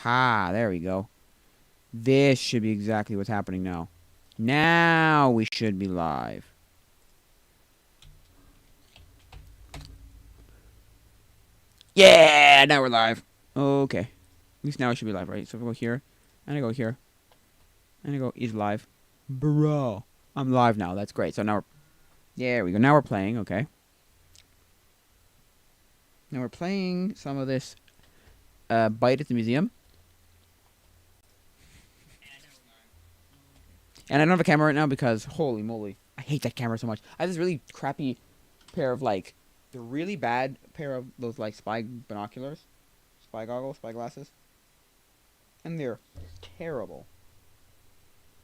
Ha, there we go. This should be exactly what's happening now. Now we should be live. Yeah, now we're live. Okay. At least now it should be live, right? So if I go here, and I go here, and I go, is live. Bro. I'm live now. That's great. So now we're... There we go. Now we're playing, okay. Now we're playing some of this Bite at the Museum. And I don't have a camera right now because, holy moly, I hate that camera so much. I have this really crappy pair of, like, the really bad pair of those, like, spy binoculars. Spy goggles, spy glasses. And they're terrible.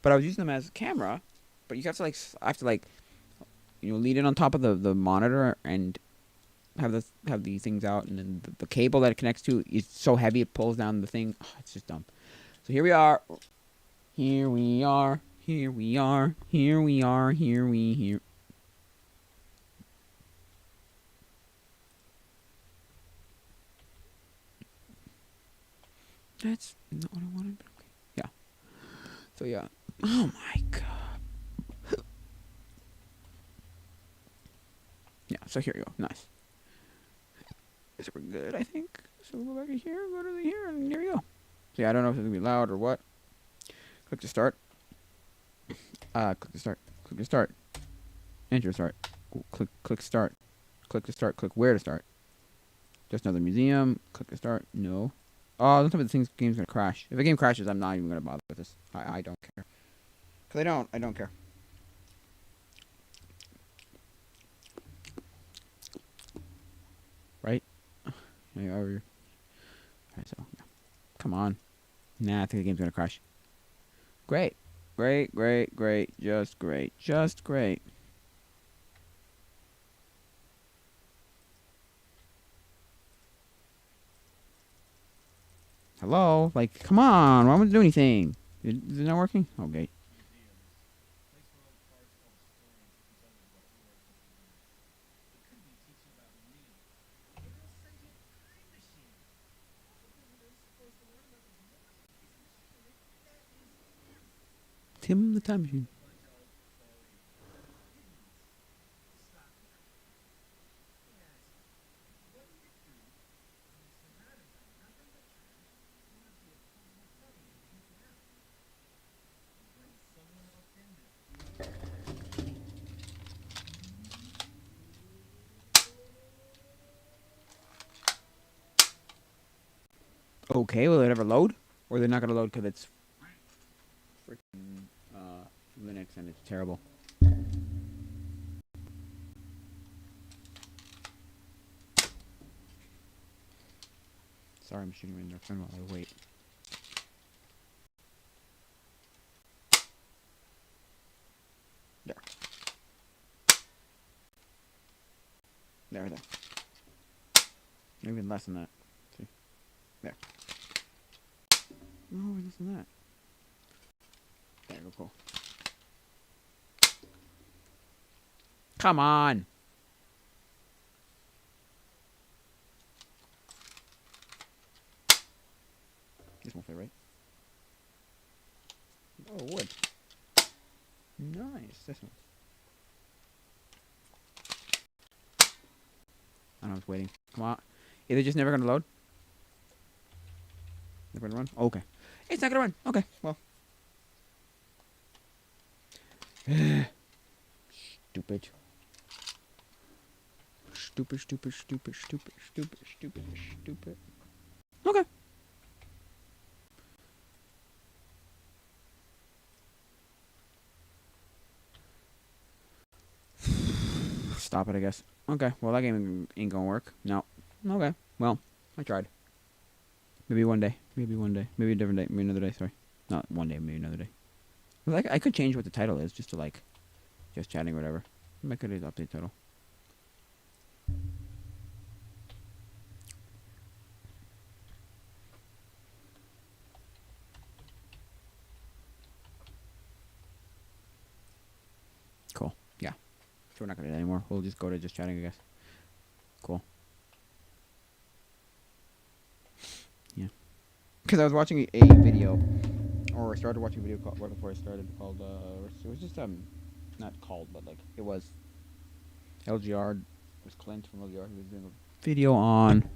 But I was using them as a camera, but you have to, like, lean it on top of the monitor and have these things out, and then the cable that it connects to is so heavy it pulls down the thing. Oh, it's just dumb. So here we are. Here we are. Here we are. Here we are. Here. That's not what I wanted. Okay. Yeah. So yeah. Oh my god. Yeah. So here you go. Nice. So we're good, I think. So we'll go back to here, go to here, and here we go. So yeah, I don't know if it's gonna be loud or what. Click to start. Click to start. Click to start. Enter start. Click start. Click to start. Click where to start. Just another museum. Click to start. No. Oh, don't tell me the game's gonna crash. If the game crashes, I'm not even gonna bother with this. I don't care. Cause I don't care. Right? Alright, so yeah. Come on. Nah, I think the game's gonna crash. Great. Great. Just great. Hello? Like, come on. Why won't it do anything? Is it not working? Okay. Tim the Time Machine. Okay, will it ever load? Or they're not gonna load because it's freaking Linux and it's terrible. Sorry, I'm shooting in their phone while I wait. There. Maybe less than that. See? There. No, less than that. There we go, cool. Come on! This won't fit, right? Oh, wood. Nice. This one. I know, I was waiting. Come on. Is it just never gonna load? Never gonna run? Oh, okay. It's not gonna run. Okay, well. Stupid. Stupid. Okay. Stop it, I guess. Okay, well, that game ain't gonna work. No. Okay, well, I tried. Maybe one day. Maybe a different day. Maybe another day, sorry. Not one day, maybe another day. Like, I could change what the title is, just to, like, just chatting or whatever. Make it an update title. Cool. Yeah. So we're not gonna do that anymore. We'll just go to just chatting, I guess. Cool. Yeah. because I was watching a video, or I started watching a video called right before I started called it was just not called, but like it was LGR. It was Clint from LGR. He was doing a video on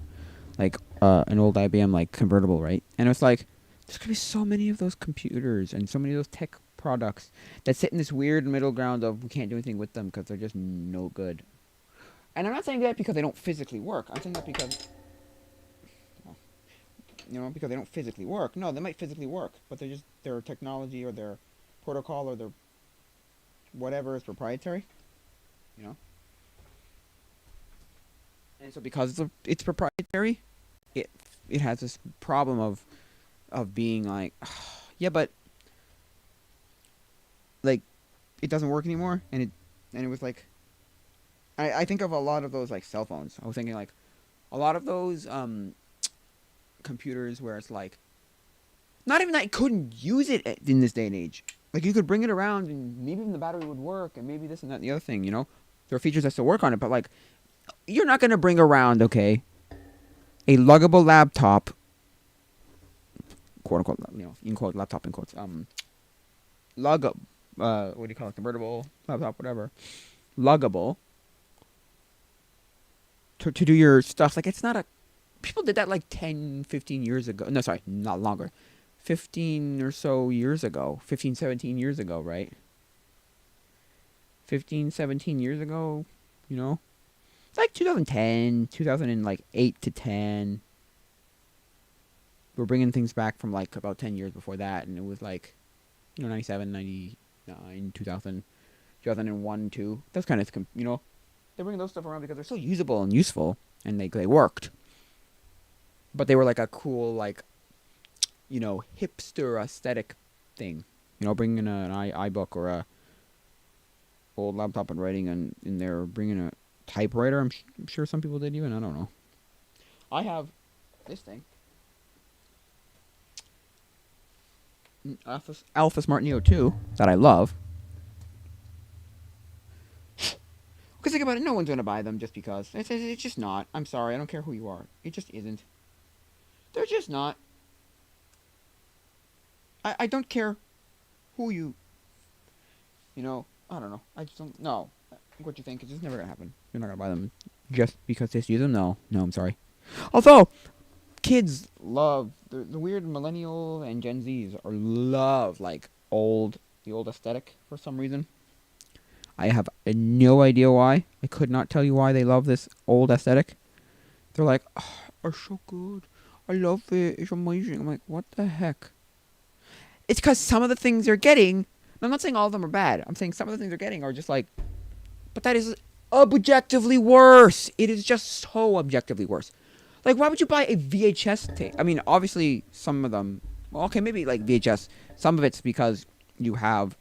like an old IBM like convertible, right? And it was like there's gonna be so many of those computers and so many of those tech products that sit in this weird middle ground of we can't do anything with them because they're just no good. And I'm not saying that because they don't physically work. I'm saying that because because they don't physically work. No, they might physically work, but they're just their technology or their protocol or their whatever is proprietary. You know, and so because it's proprietary, it it has this problem of being like, yeah, but like it doesn't work anymore, and it was like I think of a lot of those like cell phones. I was thinking like a lot of those computers where it's like not even that I couldn't use it in this day and age. Like you could bring it around and maybe even the battery would work and maybe this and that and the other thing. There are features that still work on it, but like you're not gonna bring around a luggable laptop, quote unquote. You can quote laptop in quotes. Lug what do you call it? Convertible laptop, whatever. Luggable to do your stuff. Like it's not a people did that like 10, 15 years ago. No, sorry, not longer. 15 or so years ago. 15, 17 years ago, right? 15, 17 years ago, you know? It's like 2010, 2008 to 10. We're bringing things back from like about 10 years before that, and it was like, 97, 99, 2000, 2001, 2. That's kind of, they're bringing those stuff around because they're so usable and useful, and they worked. But they were like a cool, like, hipster aesthetic thing. Bringing an iBook or a old laptop and writing in there, bringing a typewriter. I'm sure some people did even. I don't know. I have this thing. Alpha Smart Neo 2 that I love. Because think about it, no one's going to buy them just because. It's just not. I'm sorry, I don't care who you are. It just isn't. They're just not. I don't care who I don't know. I just don't know what you think. It's just never going to happen. You're not going to buy them just because they use them. No, I'm sorry. Although, kids love, the weird millennial and Gen Zs love, like, the old aesthetic for some reason. I have no idea why. I could not tell you why they love this old aesthetic. They're like, oh, it's so good. I love it. It's amazing. I'm like, what the heck? It's because some of the things they're getting, I'm not saying all of them are bad. I'm saying some of the things they're getting are just like, but that is objectively worse. It is just so objectively worse. Like, why would you buy a VHS tape? I mean, obviously, some of them, well, okay, maybe like VHS. Some of it's because you have,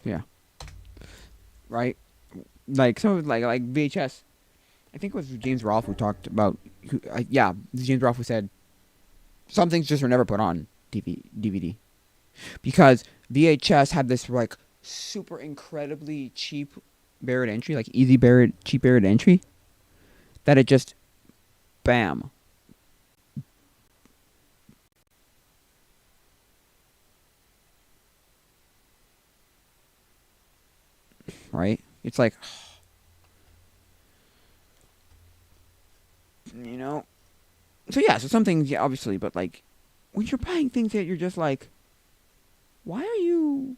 yeah, right? Like, some of it, like VHS. I think it was James Rolfe who talked about, James Rolfe who said, some things just were never put on DVD. Because VHS had this, like, super incredibly cheap barrier to entry, like easy barrier, cheap barrier to entry, that it just, bam. Right? It's like, you know? So yeah, so some things, yeah, obviously, but like, when you're buying things that you're just like, why are you,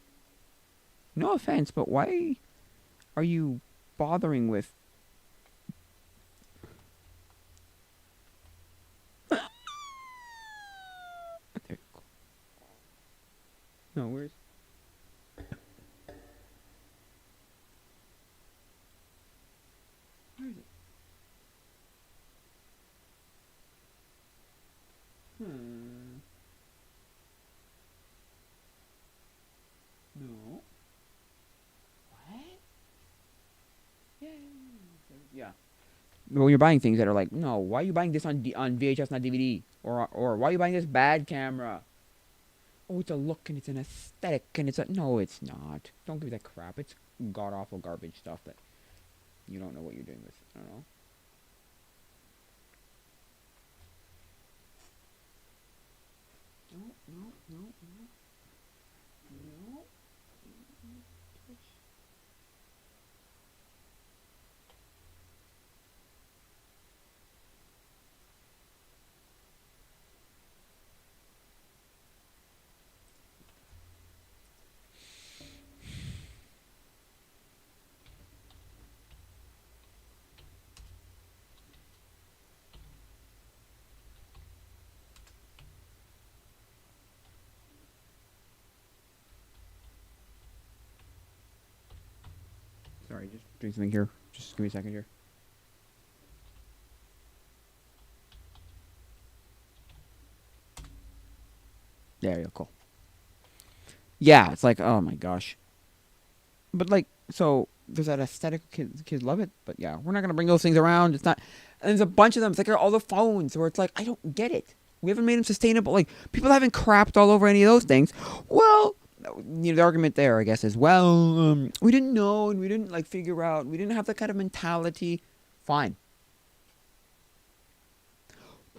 no offense, but why are you bothering with, no, where's, where is it? Hmm. when you're buying things that are like, no, why are you buying this on VHS, not DVD? Or why are you buying this bad camera? Oh, it's a look and it's an aesthetic and it's a no, it's not. Don't give me that crap. It's god awful garbage stuff that you don't know what you're doing with. I don't know. No, no, no, no, no. Sorry, just doing something here. Just give me a second here. There you go. Cool. Yeah, it's like, oh my gosh. But like, so there's that aesthetic. Kids love it. But yeah, we're not gonna bring those things around. It's not. And there's a bunch of them. It's like all the phones where it's like, I don't get it. We haven't made them sustainable. Like people haven't crapped all over any of those things. Well, you know, the argument there, I guess, is we didn't know and we didn't like figure out. We didn't have that kind of mentality. Fine.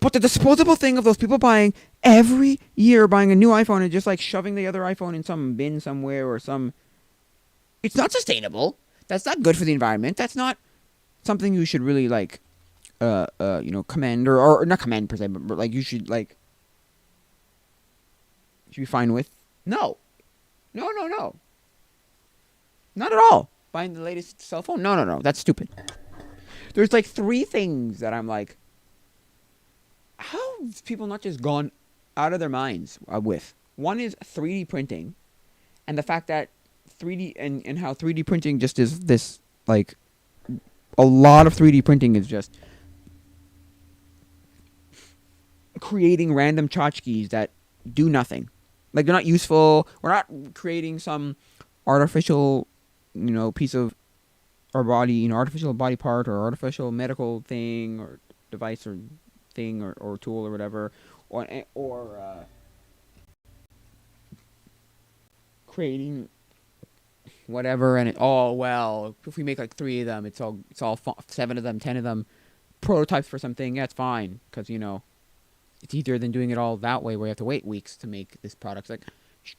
But the disposable thing of those people buying every year, buying a new iPhone and just like shoving the other iPhone in some bin somewhere or some. It's not sustainable. That's not good for the environment. That's not something you should really like, commend or not commend per se, but like you should like, should be fine with. No, no, no, no, not at all. Buying the latest cell phone? No, no, no. That's stupid. There's like three things that I'm like, how have people not just gone out of their minds with? One is 3D printing, and the fact that 3D and how 3D printing just is this like a lot of 3D printing is just creating random tchotchkes that do nothing. Like they're not useful. We're not creating some artificial, piece of our body, artificial body part or artificial medical thing or device or thing or tool or whatever, or creating whatever. And if we make like 3 of them, it's all 7 of them, 10 of them prototypes for something. Yeah, it's fine because it's easier than doing it all that way where you have to wait weeks to make this product. It's like,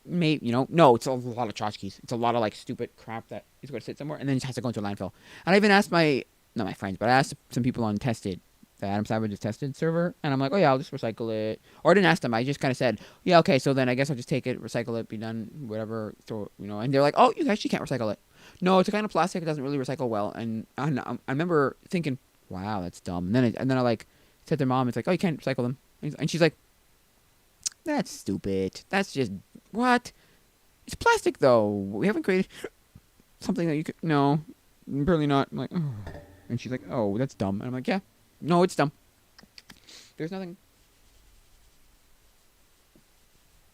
no, it's a lot of tchotchkes. It's a lot of like stupid crap that is going to sit somewhere and then it has to go into a landfill. And I even asked not my friends, but I asked some people on Tested, the Adam Savage's Tested server, and I'm like, oh yeah, I'll just recycle it. Or I didn't ask them. I just kind of said, yeah, okay, so then I guess I'll just take it, recycle it, be done, whatever. So and they're like, oh, you actually can't recycle it. No, it's a kind of plastic. It doesn't really recycle well. And I remember thinking, wow, that's dumb. And then I like said to their mom, it's like, oh, you can't recycle them. And she's like, that's stupid. That's just, what? It's plastic, though. We haven't created something that you could, no, barely not. I'm like, oh. And she's like, oh, that's dumb. And I'm like, yeah, no, it's dumb. There's nothing,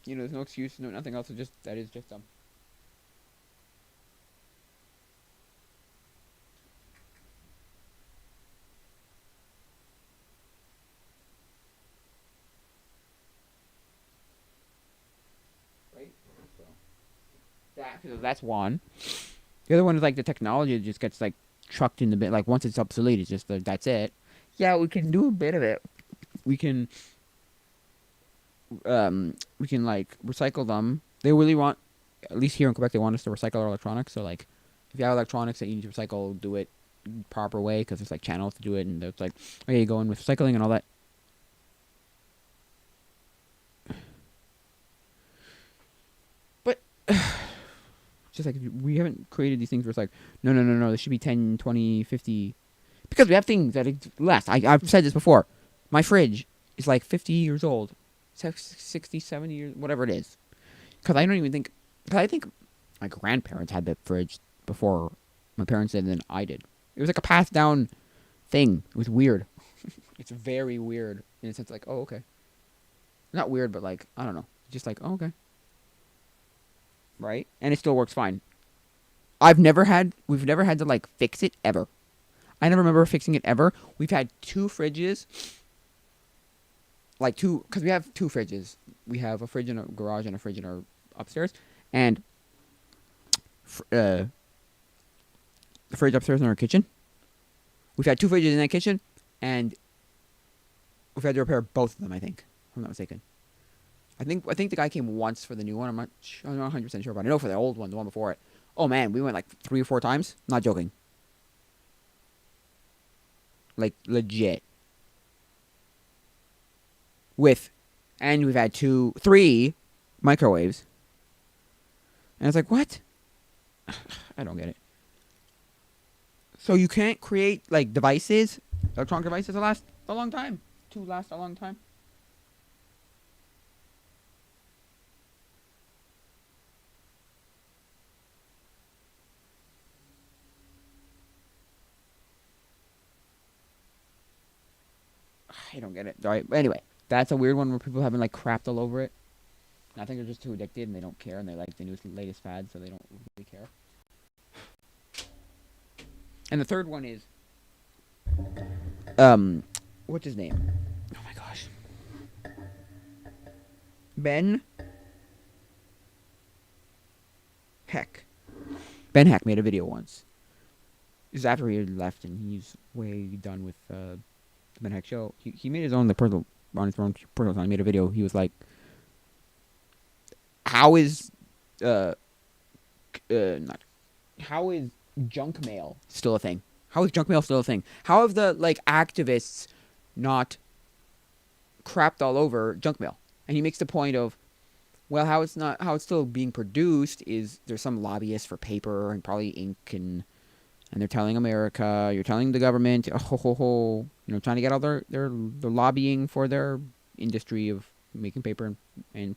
there's no excuse, nothing else. That is just dumb. Right? So, that's one. The other one is like the technology just gets like trucked in the bit. Like once it's obsolete, it's just that's it. Yeah, we can do a bit of it. We can like recycle them. They really want, at least here in Quebec, they want us to recycle our electronics. So like, if you have electronics that you need to recycle, do it proper way because there's like channels to do it, and it's like, okay, you go in with recycling and all that. But just like we haven't created these things where it's like, no, there should be 10, 20, 50. Because we have things that last. I've said this before. My fridge is like 50 years old. 60, 70 years, whatever it is. Because I don't even think... Because I think my grandparents had the fridge before my parents did, and then I did. It was like a passed down thing. It was weird. It's very weird. In a sense, like, oh, okay. Not weird, but like, I don't know. Just like, oh, okay. Right? And it still works fine. We've never had to like fix it ever. I never remember fixing it ever. We've had two fridges, like two, because we have two fridges. We have a fridge in our garage and a fridge in our upstairs, and the fridge upstairs in our kitchen. We've had two fridges in that kitchen, and we've had to repair both of them. I think, if I'm not mistaken. I think the guy came once for the new one. I'm not 100% sure, but I know for the old one, the one before it. Oh man, we went like 3 or 4 times. Not joking. Like legit. And we've had 3 microwaves. And it's like, what? I don't get it. So you can't create like devices, electronic devices that last a long time. To last a long time. I don't get it. All right. Anyway, that's a weird one where people have been like crapped all over it. And I think they're just too addicted and they don't care and they like the newest, latest fad, so they don't really care. And the third one is, what's his name? Oh my gosh. Ben Heck. Ben Heck made a video once. This is after he had left and he's way done with the Ben Heck show. He made his own on his own personal time. He made a video. He was like, how is junk mail still a thing? How is junk mail still a thing? How have the like activists not crapped all over junk mail? And he makes the point of, well, how it's still being produced is there's some lobbyists for paper and probably ink and they're telling America, you're telling the government, trying to get all their lobbying for their industry of making paper and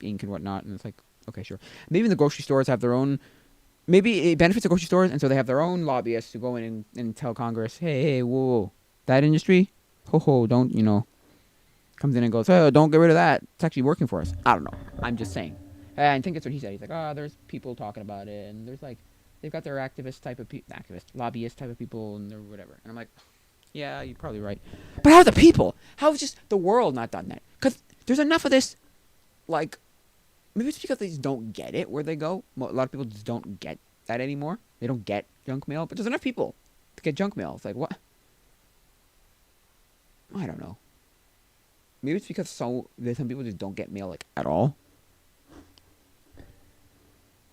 ink and whatnot. And it's like, okay, sure. Maybe the grocery stores have their own. Maybe it benefits the grocery stores, and so they have their own lobbyists to go in and tell Congress, hey, whoa, that industry, don't, comes in and goes, oh, don't get rid of that. It's actually working for us. I don't know. I'm just saying. And I think that's what he said. He's like, there's people talking about it, and there's like, they've got their lobbyist type of people, and they're whatever. And I'm like, yeah, you're probably right. But how are the people? How has just the world not done that? Because there's enough of this, like, maybe it's because they just don't get it where they go. A lot of people just don't get that anymore. They don't get junk mail, but there's enough people to get junk mail. It's like, what? I don't know. Maybe it's because some people just don't get mail, like, at all.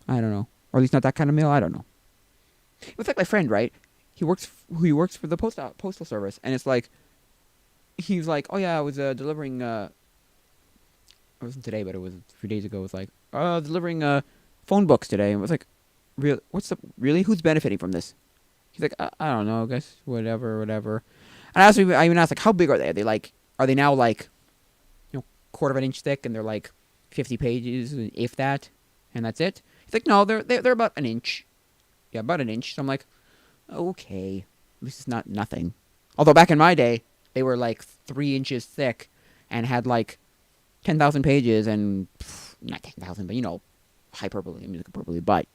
I don't know. Or at least not that kind of mail. I don't know. It's like my friend, right? He works for the postal service, and it's like, he's like, oh yeah, I was delivering. It wasn't today, but it was a few days ago. It was like, delivering phone books today, and it was like, really? Who's benefiting from this? He's like, I don't know, I guess whatever. And I even asked, like, how big are they? Are they now like, quarter of an inch thick, and they're like 50 pages, if that, and that's it? He's like, no, they're about an inch. Yeah, about an inch. So I'm like, okay, at least it's not nothing. Although back in my day, they were like 3 inches thick, and had like 10,000 pages, and not 10,000, but hyperbole, hyperbole, but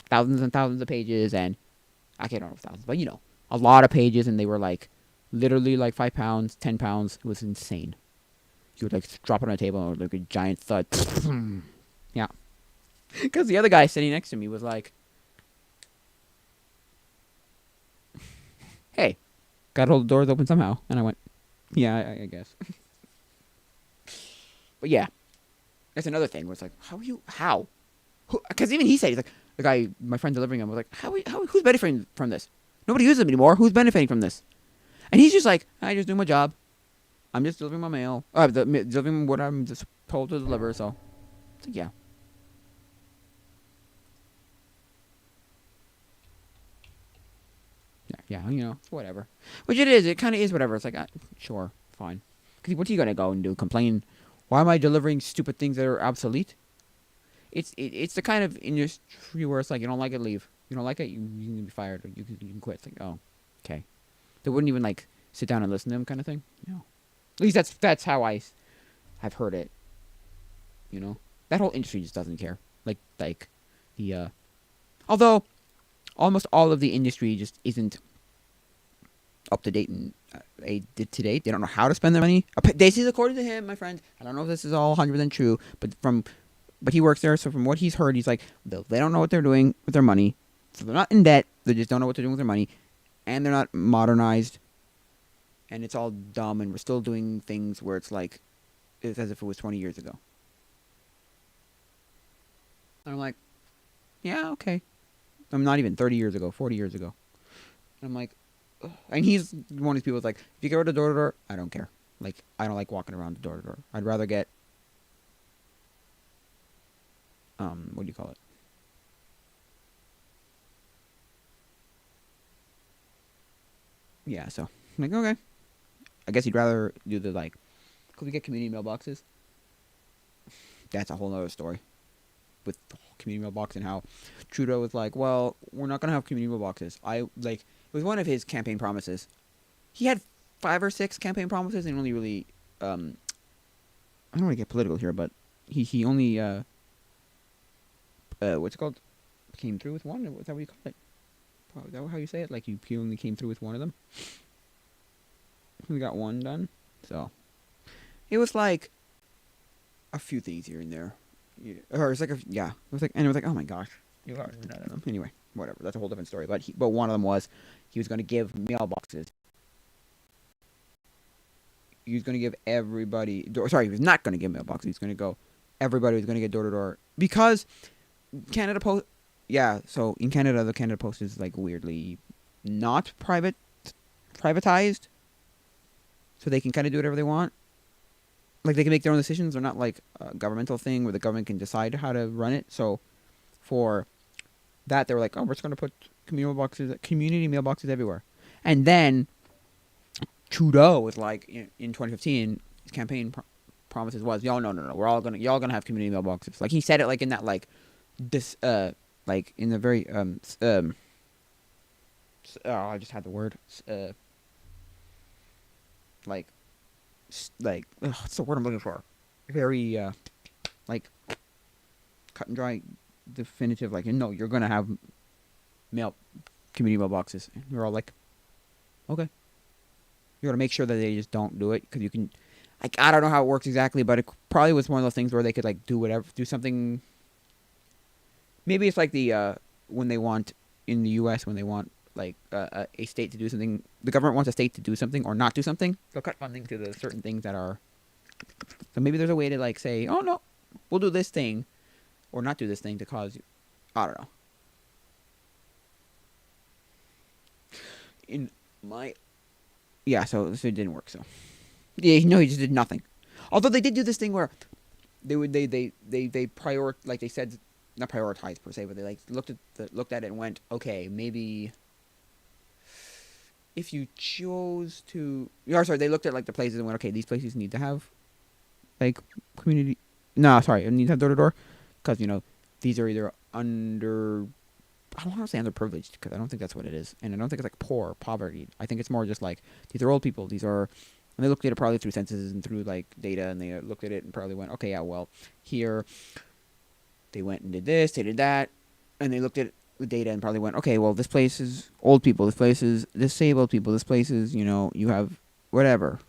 thousands and thousands of pages, and I don't know if thousands, but a lot of pages, and they were like literally like 5 pounds, 10 pounds. It was insane. You would like drop it on a table and it would like a giant thud. Yeah. Because the other guy sitting next to me was like, hey, gotta hold the doors open somehow. And I went, yeah, I guess. But yeah, that's another thing where it's like, how? Because even he said, he's like, the guy, my friend delivering him, was like, who's benefiting from this? Nobody uses them anymore. Who's benefiting from this? And he's just like, I just do my job. I'm just delivering my mail. Delivering what I'm just told to deliver, so. It's like, yeah. Yeah, whatever. Which it is. It kind of is whatever. It's like, sure, fine. Because what are you going to go and do? Complain? Why am I delivering stupid things that are obsolete? It's the kind of industry where it's like, you don't like it, leave. You don't like it, you can be fired, or you can quit. It's like, oh, okay. They wouldn't even like sit down and listen to them, kind of thing. No. At least that's how I've heard it. That whole industry just doesn't care. Like the although almost all of the industry just isn't up to date and to date. They don't know how to spend their money. This is according to him, my friend. I don't know if this is all 100% true, but he works there, so from what he's heard, he's like they don't know what they're doing with their money. So they're not in debt. They just don't know what they're doing with their money, and they're not modernized. And it's all dumb, and we're still doing things where it's like it's as if it was 20 years ago. And I'm like, yeah, okay. I'm not even 30 years ago, 40 years ago. And I'm like, ugh. And he's one of these people that's like, if you go to door to door, I don't care. Like, I don't like walking around the door to door. I'd rather get, what do you call it? Yeah, so, I'm like, okay. I guess he'd rather do the, like, could we get community mailboxes? That's a whole other story. With the whole community mailbox and how Trudeau was like, well, we're not going to have community mailboxes. It was one of his campaign promises. He had 5 or 6 campaign promises and only really, I don't want to get political here, but he only, what's it called? Came through with one? Is that what you call it? Is that how you say it? Like, he only came through with one of them? We got one done. So, it was like a few things here and there. Yeah. Or it's like it was like, and it was like, oh my gosh, you got none of them. Anyway, whatever. That's a whole different story. But one of them was he was going to give mailboxes. He was going to give everybody. Sorry, he was not going to give mailboxes. He was going to go. Everybody was going to get door to door because Canada Post. Yeah, so in Canada, the Canada Post is like weirdly not privatized, so they can kind of do whatever they want. Like, they can make their own decisions. They're not like a governmental thing where the government can decide how to run it. So, for that, they were like, oh, we're just going to put community mailboxes everywhere. And then, Trudeau was like, in 2015, his campaign promises was, no, y'all gonna have community mailboxes. Like, he said it like in that, like, this, like, in the very, I just had the word, what's the word I'm looking for? Very, like, cut and dry, definitive, like, no, you're going to have community mailboxes. And we're all like, okay. You got to make sure that they just don't do it, because you can, like, I don't know how it works exactly, but it probably was one of those things where they could, like, do something. Maybe it's like when they want, in the U.S., when they want, like, a state to do something, the government wants a state to do something or not do something, they'll cut funding to the certain things that are, so maybe there's a way to, like, say, oh, no, we'll do this thing, or not do this thing to cause you, I don't know. So it didn't work, so. Yeah, no, he just did nothing. Although they did do this thing where they like they said, not prioritize per se, but they, like, looked at it and went, okay, maybe if you chose to, they looked at, like, the places and went, okay, these places need to have, like, community. No, sorry, it needs to have door to door, because these are either I don't want to say underprivileged, because I don't think that's what it is, and I don't think it's like poverty. I think it's more just like these are old people. And they looked at it probably through censuses and through, like, data, and they looked at it and probably went, okay, yeah, well, here they went and did this, they did that, and they looked at the data and probably went, okay, well, this place is old people, this place is disabled people, this place is, you have whatever.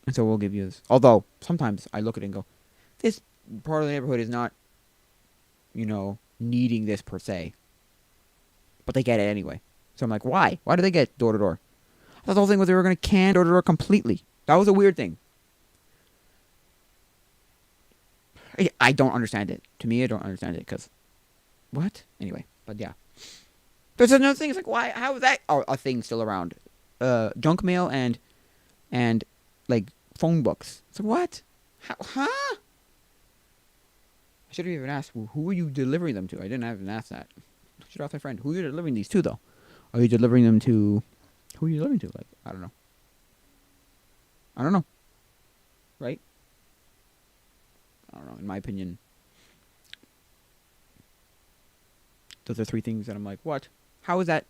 And so we'll give you this. Although, sometimes I look at it and go, this part of the neighborhood is not, needing this per se. But they get it anyway. So I'm like, why? Why do they get door to door? I thought the whole thing was they were going to can door to door completely. That was a weird thing. I don't understand it. To me, I don't understand it, because what? Anyway, but yeah. There's another thing. It's like, why? How is that a thing still around? Junk mail and like, phone books. So what? How? Huh? I should have even asked, who are you delivering them to? I didn't even ask that. I should ask my friend, who are you delivering these to, though? Are you delivering them to? Who are you delivering to? Like, I don't know. Right? I don't know. In my opinion, those are 3 things that I'm like, what? How is that?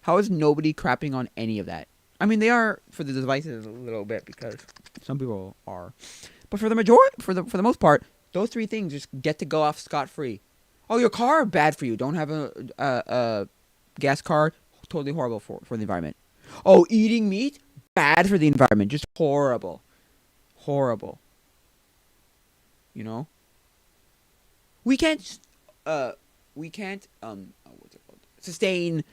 How is nobody crapping on any of that? I mean, they are for the devices a little bit, because some people are, but for the for the most part, those 3 things just get to go off scot-free. Oh, your car, bad for you. Don't have a gas card. totally horrible for the environment. Oh, eating meat, bad for the environment, just horrible, horrible. You know, we can't, uh, we can't, what's it called? Sustain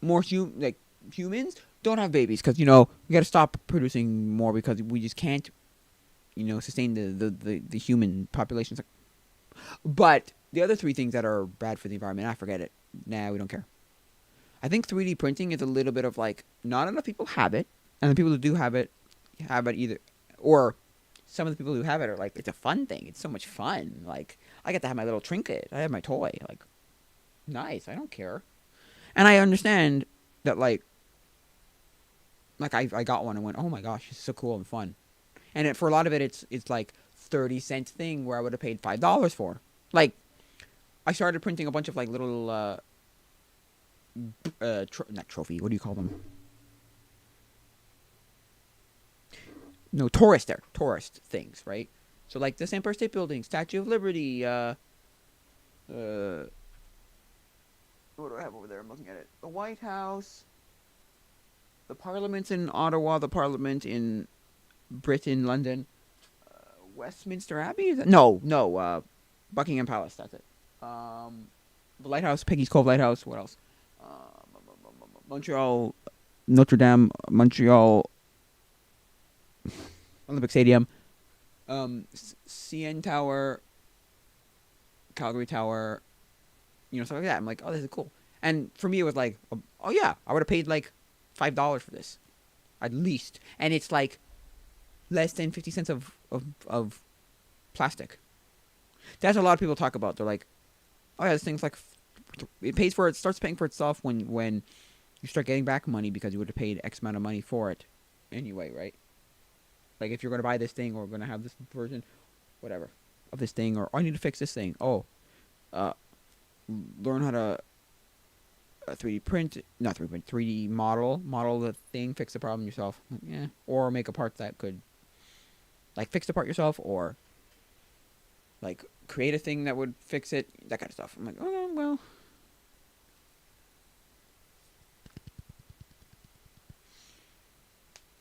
more like humans don't have babies because we got to stop producing more because we just can't sustain the human populations. But the other three things that are bad for the environment, I forget it. Nah, we don't care. I think 3D printing is a little bit of like not enough people have it, and the people who do have it either, or some of the people who have it are like it's a fun thing. It's so much fun. Like I get to have my little trinket. I have my toy. Like nice. I don't care. And I understand that I got one and went, oh my gosh, it's so cool and fun. And for a lot of it, it's like 30-cent thing where I would have paid $5 for. Like I started printing a bunch of like little not trophy. What do you call them? No, tourist things, right? So like the Empire State Building, Statue of Liberty. What do I have over there? I'm looking at it. The White House. The Parliament in Ottawa. The Parliament in Britain, London. Westminster Abbey? No. Buckingham Palace. That's it. The Lighthouse, Peggy's Cove Lighthouse. What else? Montreal, Notre Dame, Montreal, Olympic Stadium, CN Tower, Calgary Tower, stuff like that. I'm like, oh, this is cool. And for me, it was like, oh yeah, I would have paid like $5 for this, at least. And it's like less than 50 cents of plastic. That's what a lot of people talk about. They're like, oh yeah, this thing's like, it starts paying for itself when you start getting back money because you would have paid X amount of money for it anyway, right? Like if you're going to buy this thing or going to have this version, whatever, of this thing, or I need to fix this thing. Oh, learn how to 3D print, not 3D print, 3D model the thing, fix the problem yourself. Yeah, or make a part that could, like, fix the part yourself, or like create a thing that would fix it, that kind of stuff. I'm like, oh well.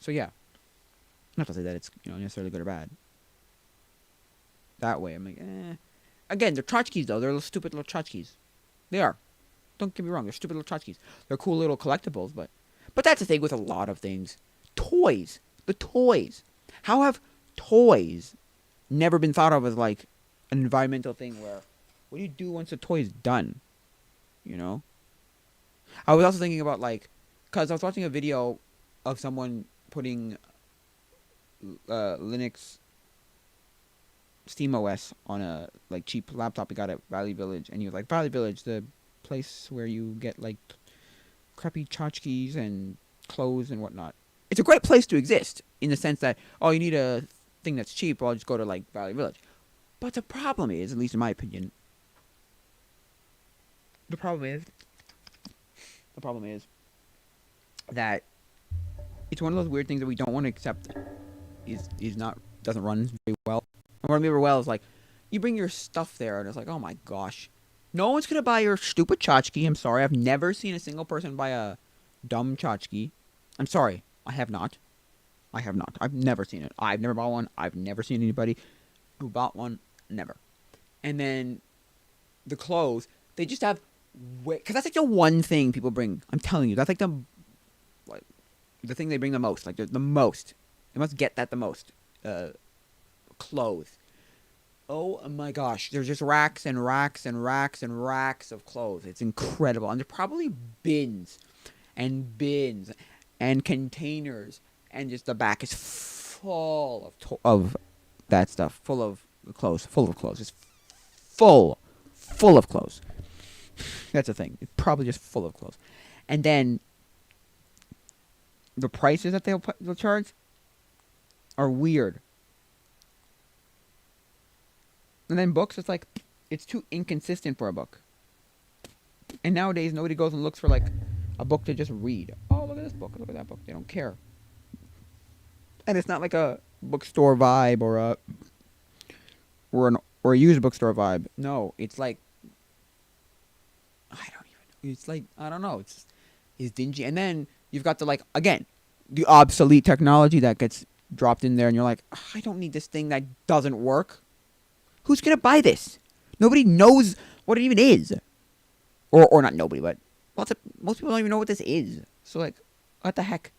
So yeah, not to say that it's necessarily good or bad. That way, I'm like, eh. Again, they're tchotchkes though. They're little stupid little tchotchkes. They are. Don't get me wrong. They're stupid little tchotchkes. They're cool little collectibles, but that's the thing with a lot of things. Toys. The toys. How have toys never been thought of as like an environmental thing where, what do you do once a toy is done? I was also thinking about because I was watching a video of someone putting Linux SteamOS on a cheap laptop he got at Valley Village, and he was like, Valley Village, the place where you get crappy tchotchkes and clothes and whatnot. It's a great place to exist in the sense that, oh, you need a thing that's cheap, well, I'll just go to Valley Village. But the problem is, at least in my opinion, the problem is that it's one of those weird things that we don't want to accept doesn't run very well. And what I mean very well is you bring your stuff there and it's like, oh my gosh, no one's gonna buy your stupid tchotchke. I'm sorry, I've never seen a single person buy a dumb tchotchke. I'm sorry, I have not. I've never seen it. I've never bought one. I've never seen anybody who bought one. Never. And then the clothes, they just have, because that's the one thing people bring. I'm telling you, that's the thing they bring the most. The most. They must get that the most. Clothes. Oh my gosh. There's just racks and racks and racks and racks of clothes. It's incredible. And there's probably bins and containers. And just the back is full of that stuff. Full of clothes. Just full of clothes. That's the thing. It's probably just full of clothes. And then the prices that they'll charge are weird. And then books, it's too inconsistent for a book. And nowadays, nobody goes and looks for a book to just read. Oh, look at this book. Look at that book. They don't care. And it's not like a bookstore vibe or a used bookstore vibe. No, it's I don't know. It's I don't know. It's is dingy. And then you've got the, like, again, the obsolete technology that gets dropped in there, and you're like, I don't need this thing that doesn't work. Who's gonna buy this? Nobody knows what it even is, or not nobody, but most people don't even know what this is. So like, what the heck?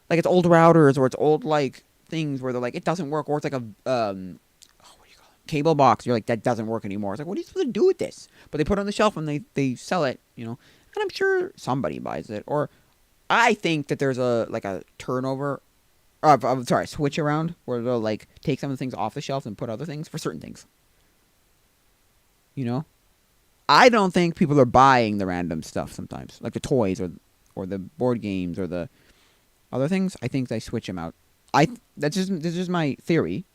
Like, it's old routers, or it's old, like, things where they're like, it doesn't work, or it's like a what do you call it? Cable box. You're like, that doesn't work anymore. It's like, what are you supposed to do with this? But they put it on the shelf and they sell it, and I'm sure somebody buys it. Or I think that there's a turnover, I'm sorry, switch around where they'll like take some of the things off the shelf and put other things for certain things. I don't think people are buying the random stuff sometimes, like the toys or the board games or the other things. I think they switch them out. This is just my theory.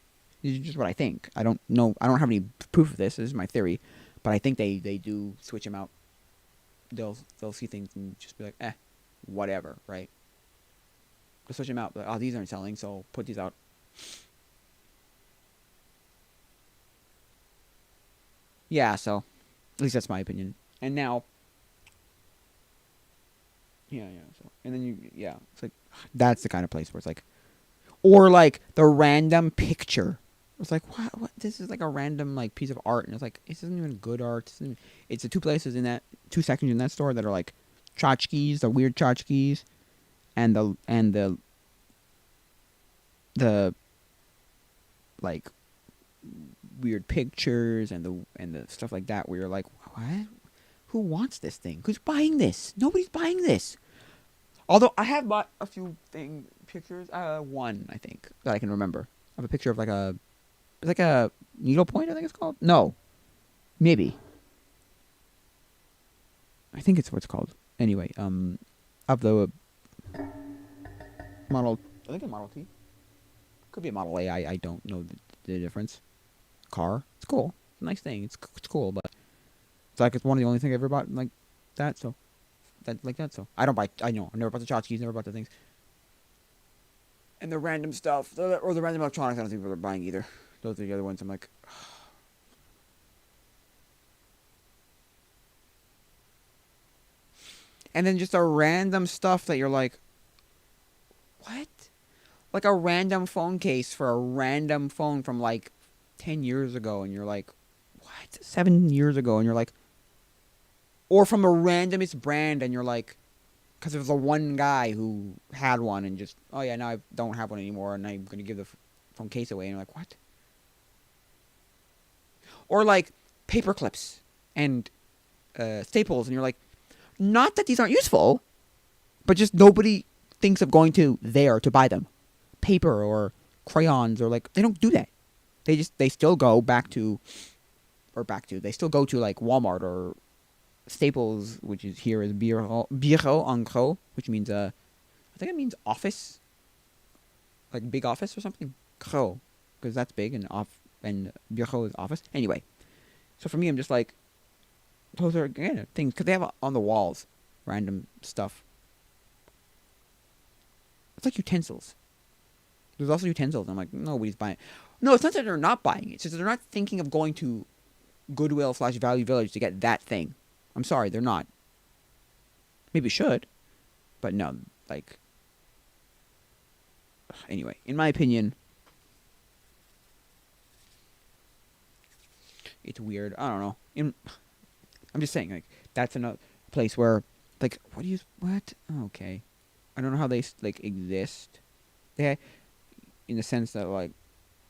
This is just what I think. I don't know. I don't have any proof of this. This is my theory, but I think they do switch them out. They'll see things and just be like, whatever, right? They'll switch them out. Like, oh, these aren't selling, so put these out. Yeah, so at least that's my opinion. And now, yeah. So and then it's like that's the kind of place where it's like, or like the random picture. It's like, what? This is like a random like piece of art, and it's like, this isn't even good art. It's the two places in that 2 sections in that store that are like tchotchkes, the weird tchotchkes, and the like weird pictures and the stuff like that where you're like, what? Who wants this thing? Who's buying this? Nobody's buying this. Although I have bought a few pictures. One I think that I can remember. I have a picture of like a needlepoint, I think it's called. No, maybe. I think it's what it's called. Anyway, of the Model, I think a Model T. Could be a Model A. I don't know the difference. Car. It's cool. It's a nice thing. It's cool, but it's like it's one of the only things I ever bought like that. So So I don't buy. I know. I never bought the tchotchkes. Never bought the things. And the random stuff, or the random electronics, I don't think people are buying either. Those are the other ones. I'm like, and then just a random stuff that you're like, what? Like a random phone case for a random phone from like 10 years ago, and you're like, what? 7 years ago, and you're like, or from a randomest brand, and you're like, because there's a one guy who had one and just, oh yeah, now I don't have one anymore, and I'm gonna give the phone case away, and you're like, what? Or like paper clips and staples, and you're like, not that these aren't useful, but just nobody thinks of going to there to buy them. Paper or crayons, or like, they don't do that. They still go they still go to like Walmart or Staples, which is here is bureau en gros, which means I think it means office, like big office or something. Gros, because that's big, and bureau is office. Anyway, so for me, I'm just like, those are again things because they have on the walls random stuff. It's like utensils. There's also utensils. I'm like, nobody's buying it. No, it's not that they're not buying it. It's just that they're not thinking of going to Goodwill / Value Village to get that thing. I'm sorry, they're not. Maybe should, but no. Like, anyway, in my opinion, it's weird. I don't know. I'm just saying, like, that's another place where, like, what? Okay, I don't know how they like exist. They, in the sense that like,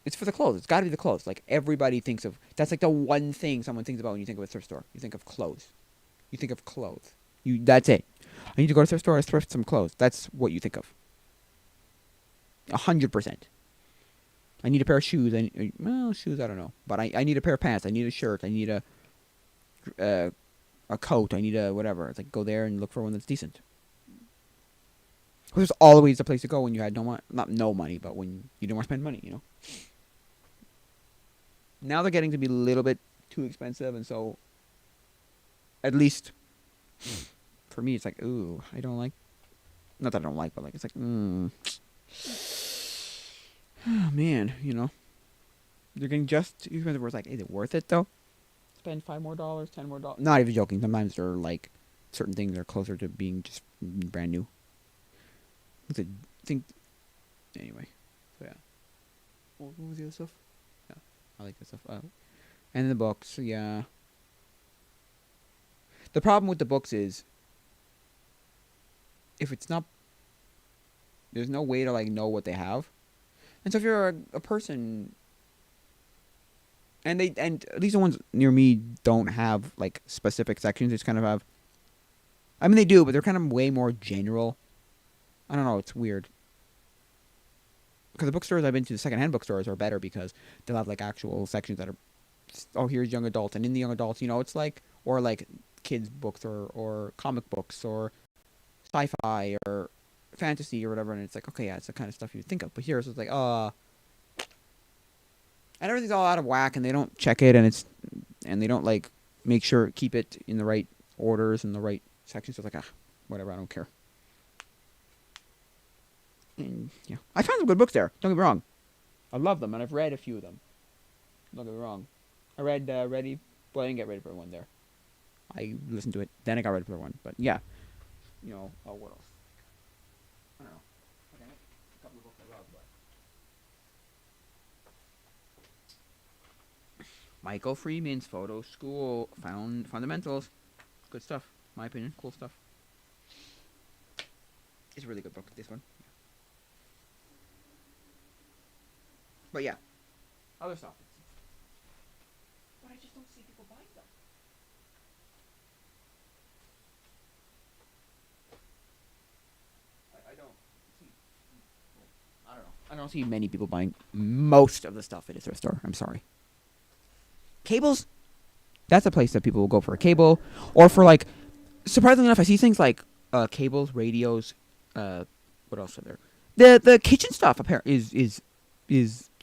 it's for the clothes. It's got to be the clothes. Like, everybody thinks of, that's like the one thing someone thinks about when you think of a thrift store. You think of clothes. You think of clothes. That's it. I need to go to a thrift store and thrift some clothes. That's what you think of. 100%. I need a pair of shoes. Shoes, I don't know. But I need a pair of pants. I need a shirt. I need a coat. I need a whatever. It's like, go there and look for one that's decent. There's always a place to go when you had no money. Not no money, but when you didn't want to spend money, Now they're getting to be a little bit too expensive, and so, at least, for me, it's like, ooh, I don't like, not that I don't like, but like, it's like, oh, man, they're getting just too expensive where it's like, is it worth it, though? Spend $5 more, $10 more. Not even joking. Sometimes they're like certain things are closer to being just brand new. I think anyway. So yeah. What was the other stuff? Yeah, I like that stuff. And the books, yeah. The problem with the books is if it's not, there's no way to like know what they have. And so if you're a person, and at least the ones near me don't have like specific sections. They just kind of have. I mean, they do, but they're kind of way more general. I don't know. It's weird. Because the bookstores I've been to, the secondhand bookstores, are better because they'll have like actual sections that are, oh, here's young adults, and in the young adults, it's like, or like kids books or comic books or sci-fi or fantasy or whatever, and it's like, okay, yeah, it's the kind of stuff you think of. But here it's like, and everything's all out of whack, and they don't check it, and they don't like make sure keep it in the right orders and the right sections. So it's like, whatever, I don't care. And yeah, I found some good books there. Don't get me wrong, I love them, and I've read a few of them. Don't get me wrong, I read Ready. Well, I didn't get Ready Player One there. I listened to it, then I got Ready Player One. But yeah, what else? I don't know. Okay, a couple of books I love, but Michael Freeman's Photo School Fundamentals, good stuff. My opinion, cool stuff. It's a really good book. This one. But yeah, other stuff. But I just don't see people buying them. I don't see. I don't know. I don't see many people buying most of the stuff at a thrift store. I'm sorry. Cables. That's a place that people will go for a cable, or for like. Surprisingly enough, I see things like cables, radios. What else are there? The kitchen stuff apparently is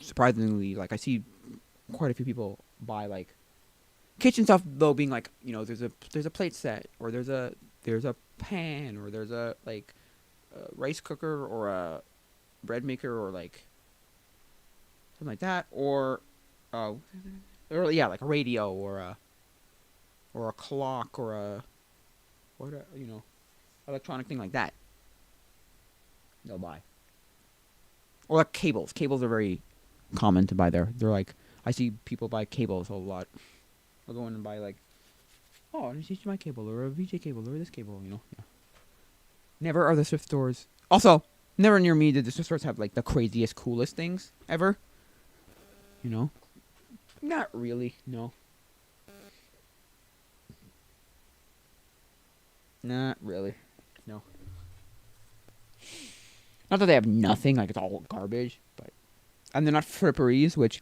surprisingly, like, I see quite a few people buy like kitchen stuff, though, being like, there's a plate set, or there's a pan, or there's a like a rice cooker, or a bread maker, or like something like that, or yeah, like a radio, or a clock, or a electronic thing like that. They'll buy. Or like cables. Cables are very common to buy there. They're like, I see people buy cables a lot. I'll go in and buy like, oh, an HDMI cable, or a VJ cable, or this cable, Yeah. Never are the thrift stores. Also, never near me did the thrift stores have like the craziest, coolest things ever. Not really, no. Not really, no. Not that they have nothing, like it's all garbage, but... And they're not fripperies, which...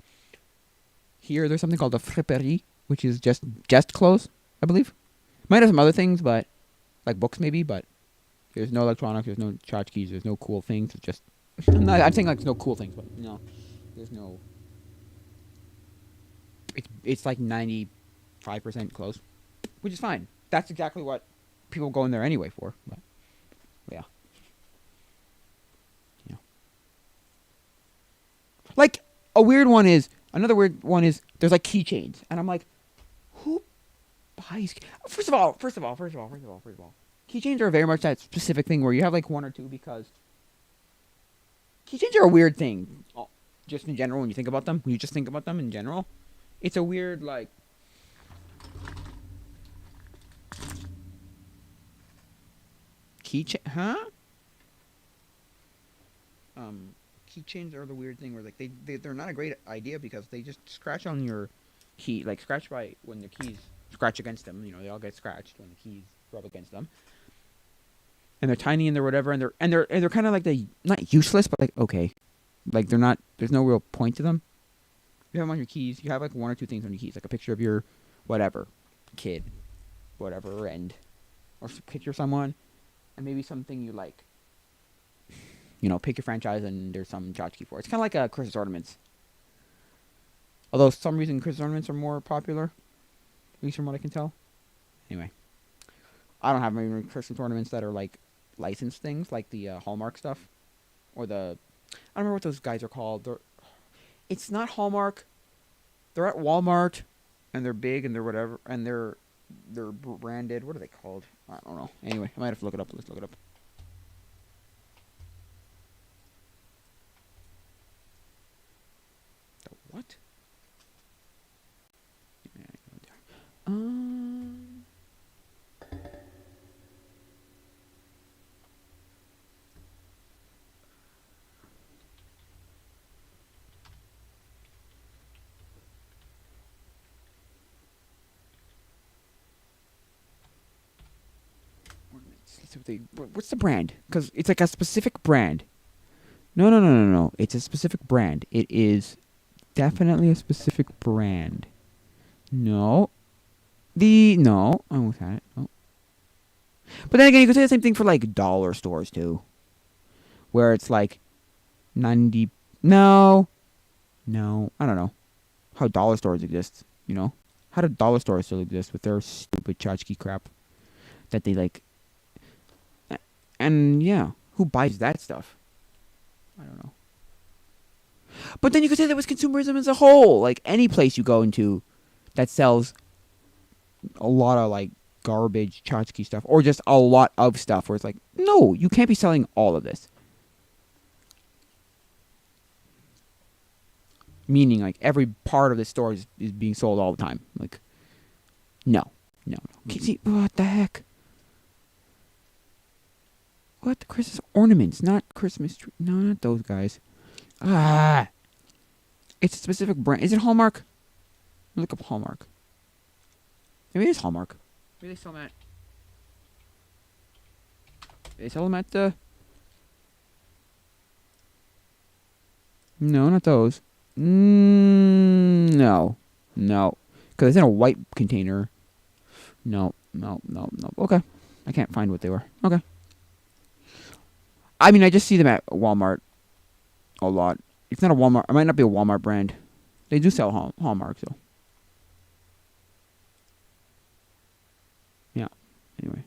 Here, there's something called a fripperie, which is just clothes, I believe. Might have some other things, but... Like books, maybe, but... There's no electronics, there's no tchotchkes, there's no cool things, it's just... I'm saying like there's no cool things, but no. There's no... It's like 95% clothes, which is fine. That's exactly what people go in there anyway for, but... Yeah. Like, another weird one is, there's like keychains. And I'm like, who buys, first of all, keychains are very much that specific thing where you have like one or two, because keychains are a weird thing. Just in general, when you think about them, when you just think about them in general, it's a weird, like, keychain, huh? Keychains are the weird thing where like they're not a great idea, because they just scratch on your key, like scratch by when the keys scratch against them. They all get scratched when the keys rub against them, and they're tiny and they're whatever, and they're kind of like, they not useless, but like, okay, like they're not. There's no real point to them. You have them on your keys. You have like one or two things on your keys, like a picture of your whatever kid, whatever, and or a picture of someone, and maybe something you like. Pick your franchise, and there's some tchotchke for it. It's kind of like Christmas ornaments. Although, for some reason, Christmas ornaments are more popular. At least from what I can tell. Anyway. I don't have any Christmas ornaments that are, like, licensed things, like the Hallmark stuff. Or the... I don't remember what those guys are called. It's not Hallmark. They're at Walmart, and they're big, and they're whatever. And they're They're branded. What are they called? I don't know. Anyway, I might have to look it up. Let's look it up. The what? Um. Let's see what they. What's the brand? Because it's like a specific brand. No, no, no, no, no. It's a specific brand. It is definitely a specific brand. No. No. I almost had it. Oh. But then again, you could say the same thing for like dollar stores too. Where it's like 90. No. No. I don't know. How dollar stores exist, you know? How do dollar stores still exist with their stupid tchotchke crap that they like? And yeah, who buys that stuff? I don't know. But then you could say that was consumerism as a whole. Like any place you go into that sells a lot of like garbage tchotchke stuff or just a lot of stuff where it's like, no, you can't be selling all of this. Meaning like every part of the store is being sold all the time. Like, no. No. See, what the heck? What? The Christmas ornaments, not Christmas tree. No, not those guys. Ah. It's a specific brand. Is it Hallmark? Look up Hallmark. Maybe it is Hallmark. Maybe they sell them at... They sell them at the... No, not those. No. No. Because it's in a white container. No. No, no, no. Okay. I can't find what they were. Okay. I mean, I just see them at Walmart a lot. It's not a Walmart. It might not be a Walmart brand. They do sell Hallmark, so. Yeah. Anyway.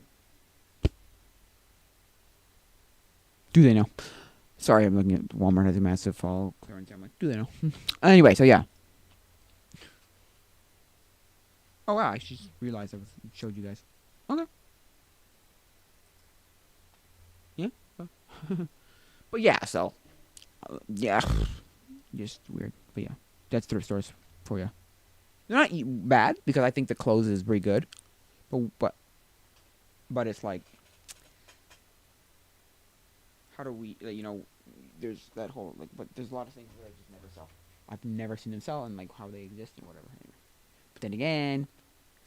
Do they know? Sorry, I'm looking at Walmart has a massive fall clearance. I'm like, do they know? Anyway, so yeah. Oh wow, I just realized I showed you guys. Okay. Yeah. But yeah, so yeah, just weird. But yeah, that's thrift stores for you. They're not bad because I think the clothes is pretty good, but it's like, how do we, you know, there's that whole like, but there's a lot of things that I just never sell. I've never seen them sell and like how they exist and whatever. Anyway. But then again,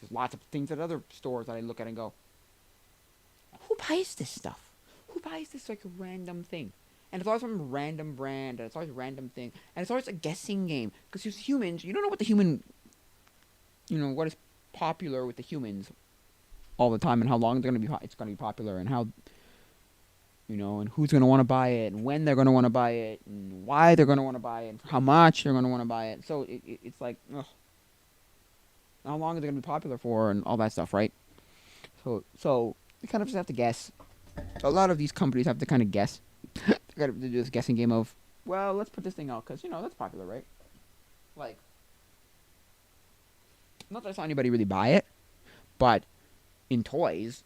there's lots of things at other stores that I look at and go, who buys this stuff? Who buys this like random thing? And it's always some random brand, and it's always a random thing, and it's always a guessing game. Because humans, you don't know what the human, you know, what is popular with the humans all the time, and how long it's gonna be popular, and how, you know, and who's gonna want to buy it, and when they're gonna want to buy it, and why they're gonna want to buy it, and how much they're gonna want to buy it. So it's like, ugh, how long are they gonna be popular for, and all that stuff, right? So you kind of just have to guess. A lot of these companies have to kind of guess. They gotta do this guessing game of, well, let's put this thing out because, you know, that's popular, right? Like, not that I saw anybody really buy it, but in toys,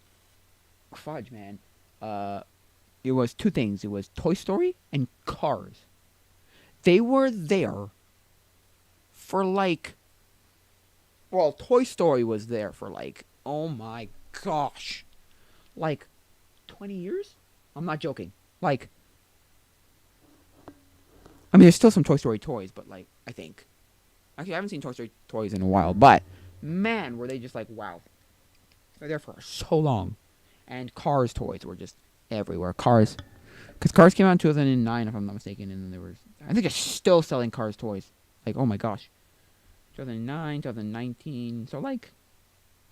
fudge, man. It was two things. It was Toy Story and Cars. They were there for like, well, Toy Story was there for like, oh my gosh, like 20 years? I'm not joking. Like, I mean, there's still some Toy Story toys, but like, I think. Actually, I haven't seen Toy Story toys in a while, but man, were they just like, wow. They're there for so long. And Cars toys were just everywhere. Cars. Because Cars came out in 2009, if I'm not mistaken, and then there was, I think they're still selling Cars toys. Like, oh my gosh. 2009, 2019, so like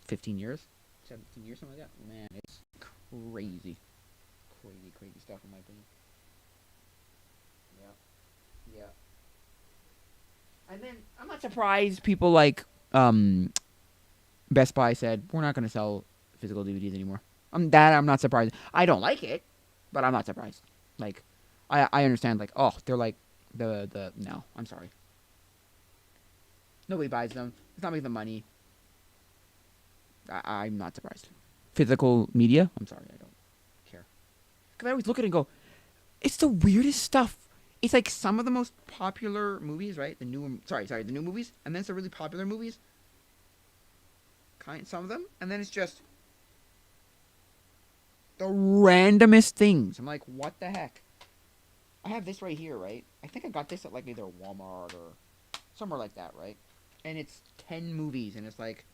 15 years, 17 years, something like that. Man, it's crazy. Crazy stuff in my opinion. Yeah. And then I'm not surprised people like Best Buy said we're not going to sell physical DVDs anymore. I'm not surprised. I don't like it, but I'm not surprised. Like, I understand. Like, oh, they're like the no. I'm sorry. Nobody buys them. It's not making the money. I'm not surprised. Physical media? I'm sorry, I don't care. Because I always look at it and go, it's the weirdest stuff. It's like some of the most popular movies, right? The new movies, and then it's the really popular movies, some of them, and then it's just the randomest things. I'm like, what the heck? I have this right here, right? I think I got this at like either Walmart or somewhere like that, right? And it's 10 movies, and it's like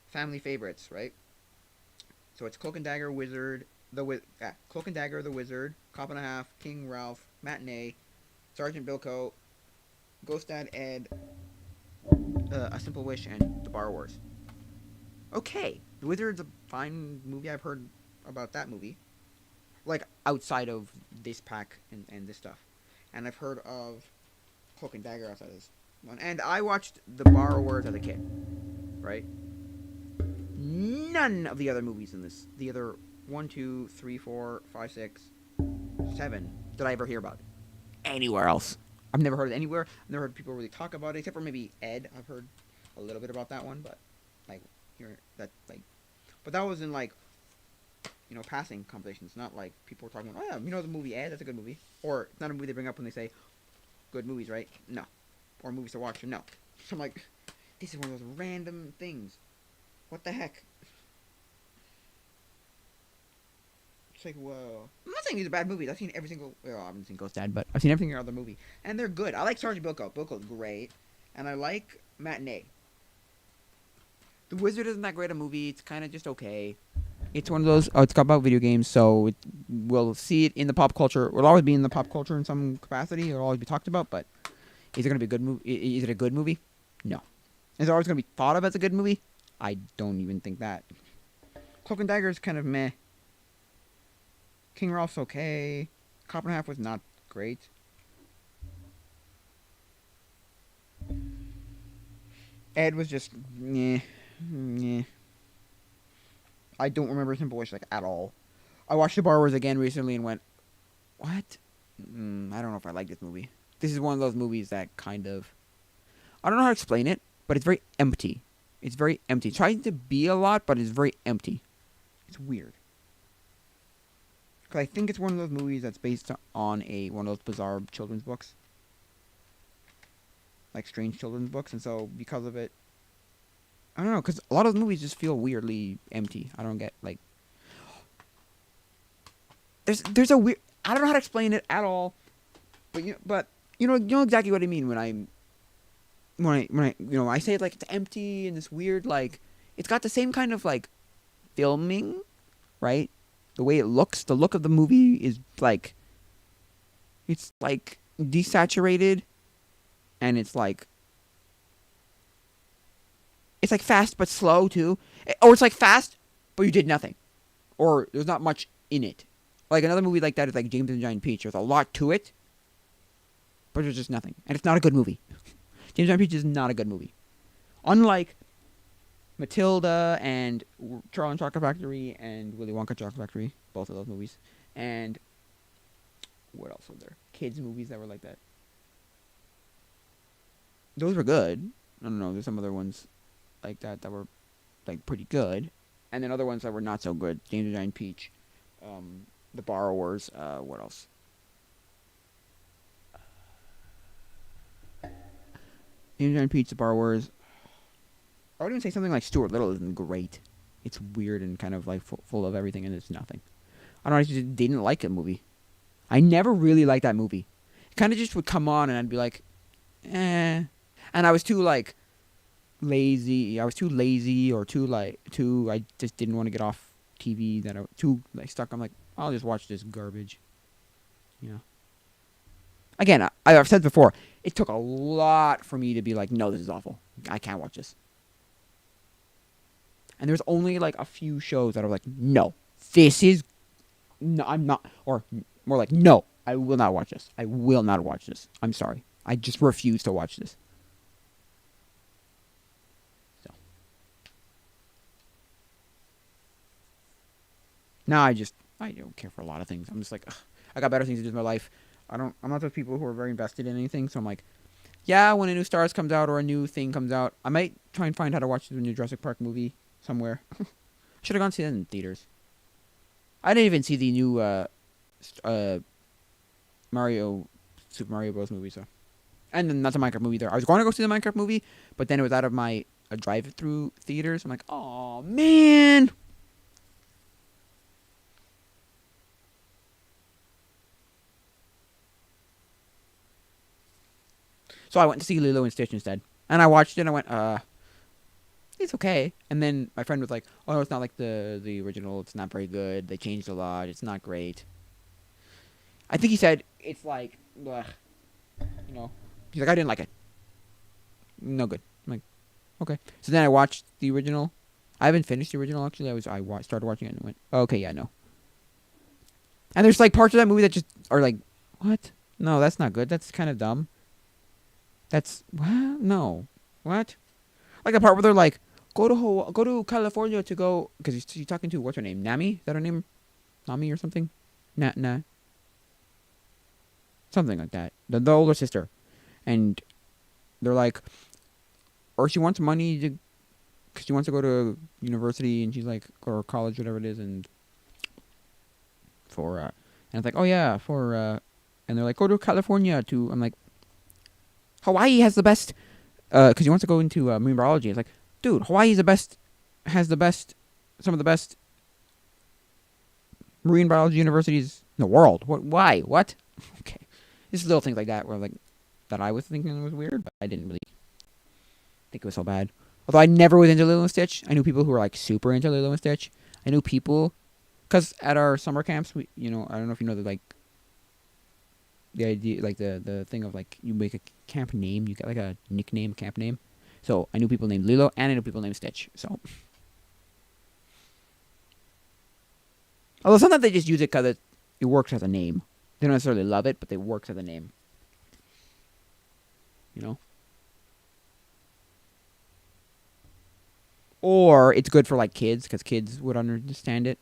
family favorites, right? So it's Cloak and Dagger, Cloak and Dagger, The Wizard, Cop and a Half, King Ralph, Matinee, Sergeant Bilko, Ghost Dad Ed, A Simple Wish, and The Borrowers. Okay, The Wizard's a fine movie. I've heard about that movie, like outside of this pack and this stuff, and I've heard of Cloak and Dagger outside of this one. And I watched The Borrowers as a kid, right? None of the other movies in this, the other 1, 2, 3, 4, 5, 6, 7, did I ever hear about anywhere else. I've never heard it anywhere. I've never heard people really talk about it, except for maybe Ed. I've heard a little bit about that one, but like but that was in like passing conversations, not like people were talking about. Oh yeah, the movie Ed. That's a good movie. Or it's not a movie they bring up when they say good movies, right? No, or movies to watch. No. So I'm like, this is one of those random things. What the heck? It's like, whoa. I'm not saying these are bad movies. I've seen every single. Well, I haven't seen Ghost Dad, but I've seen every single other movie, and they're good. I like Sergeant Bilko. Bilko's great, and I like Matinee. The Wizard isn't that great a movie. It's kind of just okay. It's one of those. Oh, it's about video games, so we'll see it in the pop culture. It'll always be in the pop culture in some capacity. It'll always be talked about. But is it going to be a good movie? Is it a good movie? No. Is it always going to be thought of as a good movie? I don't even think that. Cloak and Dagger is kind of meh. King Ralph's okay. Cop and a Half was not great. Ed was just meh. I don't remember Simple Wish like at all. I watched The Borrowers again recently and went, what? I don't know if I like this movie. This is one of those movies that kind of, I don't know how to explain it, but it's very empty. It's very empty. It tries to be a lot, but it's very empty. It's weird. Because I think it's one of those movies that's based on one of those bizarre children's books. Like strange children's books. And so because of it, I don't know, because a lot of those movies just feel weirdly empty. I don't get, like, there's a weird, I don't know how to explain it at all, but you know exactly what I mean when I say it like it's empty and this weird, like, it's got the same kind of like filming, right? The way it looks, the look of the movie is like, it's like desaturated, and it's like fast but slow too. Or it's like fast, but you did nothing. Or there's not much in it. Like another movie like that is like James and the Giant Peach. There's a lot to it, but there's just nothing. And it's not a good movie. James and the Giant Peach is not a good movie. Unlike Matilda and Charlie and Chocolate Factory and Willy Wonka Chocolate Factory. Both of those movies. And what else were there? Kids movies that were like that. Those were good. I don't know. There's some other ones like that were like pretty good, and then other ones that were not so good. James and Giant Peach, The Borrowers. What else? James and Giant Peach, The Borrowers. I would even say something like Stuart Little isn't great. It's weird and kind of like full of everything, and it's nothing. I don't know. I just didn't like the movie. I never really liked that movie. It kind of just would come on, and I'd be like, eh. And I was too like lazy. I was too lazy, or I just didn't want to get off TV. That I was too like stuck. I'm like, I'll just watch this garbage. Again, I've said before, it took a lot for me to be like, no, this is awful. I can't watch this. And there's only like a few shows that are like, no, this is, no, I'm not, or more like, no, I will not watch this. I will not watch this. I'm sorry. I just refuse to watch this. Now I don't care for a lot of things. I'm just like, ugh, I got better things to do with my life. I'm not those people who are very invested in anything. So I'm like, yeah, when a new Star Wars comes out or a new thing comes out, I might try and find how to watch the new Jurassic Park movie somewhere. Should have gone see that in theaters. I didn't even see the new uh, Mario Super Mario Bros. Movie, so and then not the Minecraft movie either. I was going to go see the Minecraft movie, but then it was out of my drive-through theaters. I'm like, oh man. So I went to see Lilo and Stitch instead, and I watched it. And I went, it's okay. And then my friend was like, oh, no, it's not like the original. It's not very good. They changed a lot. It's not great. I think he said it's like, ugh, you know. He's like, I didn't like it. No good. I'm like, okay. So then I watched the original. I haven't finished the original actually. Started watching it and went, oh, okay, yeah, no. And there's like parts of that movie that just are like, what? No, that's not good. That's kind of dumb. That's what? No, what? Like the part where they're like, go to California to go, because she's talking to what's her name, Nami? Is that her name? Nami or something? Nah, something like that. The older sister, and they're like, or she wants money to, cause she wants to go to university, and she's like, or college, whatever it is, and and it's like, oh yeah, and they're like, go to California to. I'm like, Hawaii has the best, because he wants to go into marine biology. It's like, dude, Hawaii's has some of the best marine biology universities in the world. What? Why? What? Okay, just little things like that where like that I was thinking was weird, but I didn't really think it was so bad. Although I never was into Lilo and Stitch. I knew people who were like super into Lilo and Stitch. I knew people, because at our summer camps, I don't know if you know that like the idea, like the thing of like you make a camp name, you get like a nickname, camp name. So I knew people named Lilo, and I knew people named Stitch. So, although sometimes they just use it because it works as a name. They don't necessarily love it, but it works as a name. You know. Or it's good for like kids, because kids would understand it.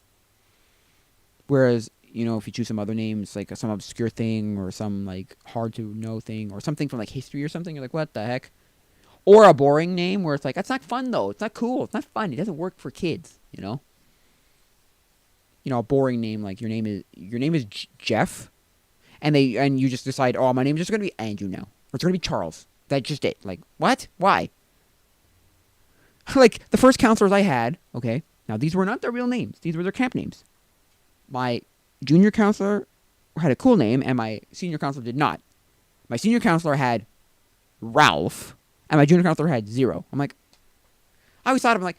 Whereas, if you choose some other names, like some obscure thing or some like hard to know thing or something from like history or something, you're like, what the heck? Or a boring name where it's like, that's not fun though. It's not cool. It's not fun. It doesn't work for kids, a boring name like your name is Jeff, and you just decide, oh, my name's just gonna be Andrew now, or it's gonna be Charles. That's just it. Like, what? Why? Like the first counselors I had, okay, now these were not their real names. These were their camp names. My junior counselor had a cool name, and my senior counselor did not. My senior counselor had Ralph, and my junior counselor had Zero. I'm like, I always thought of him like,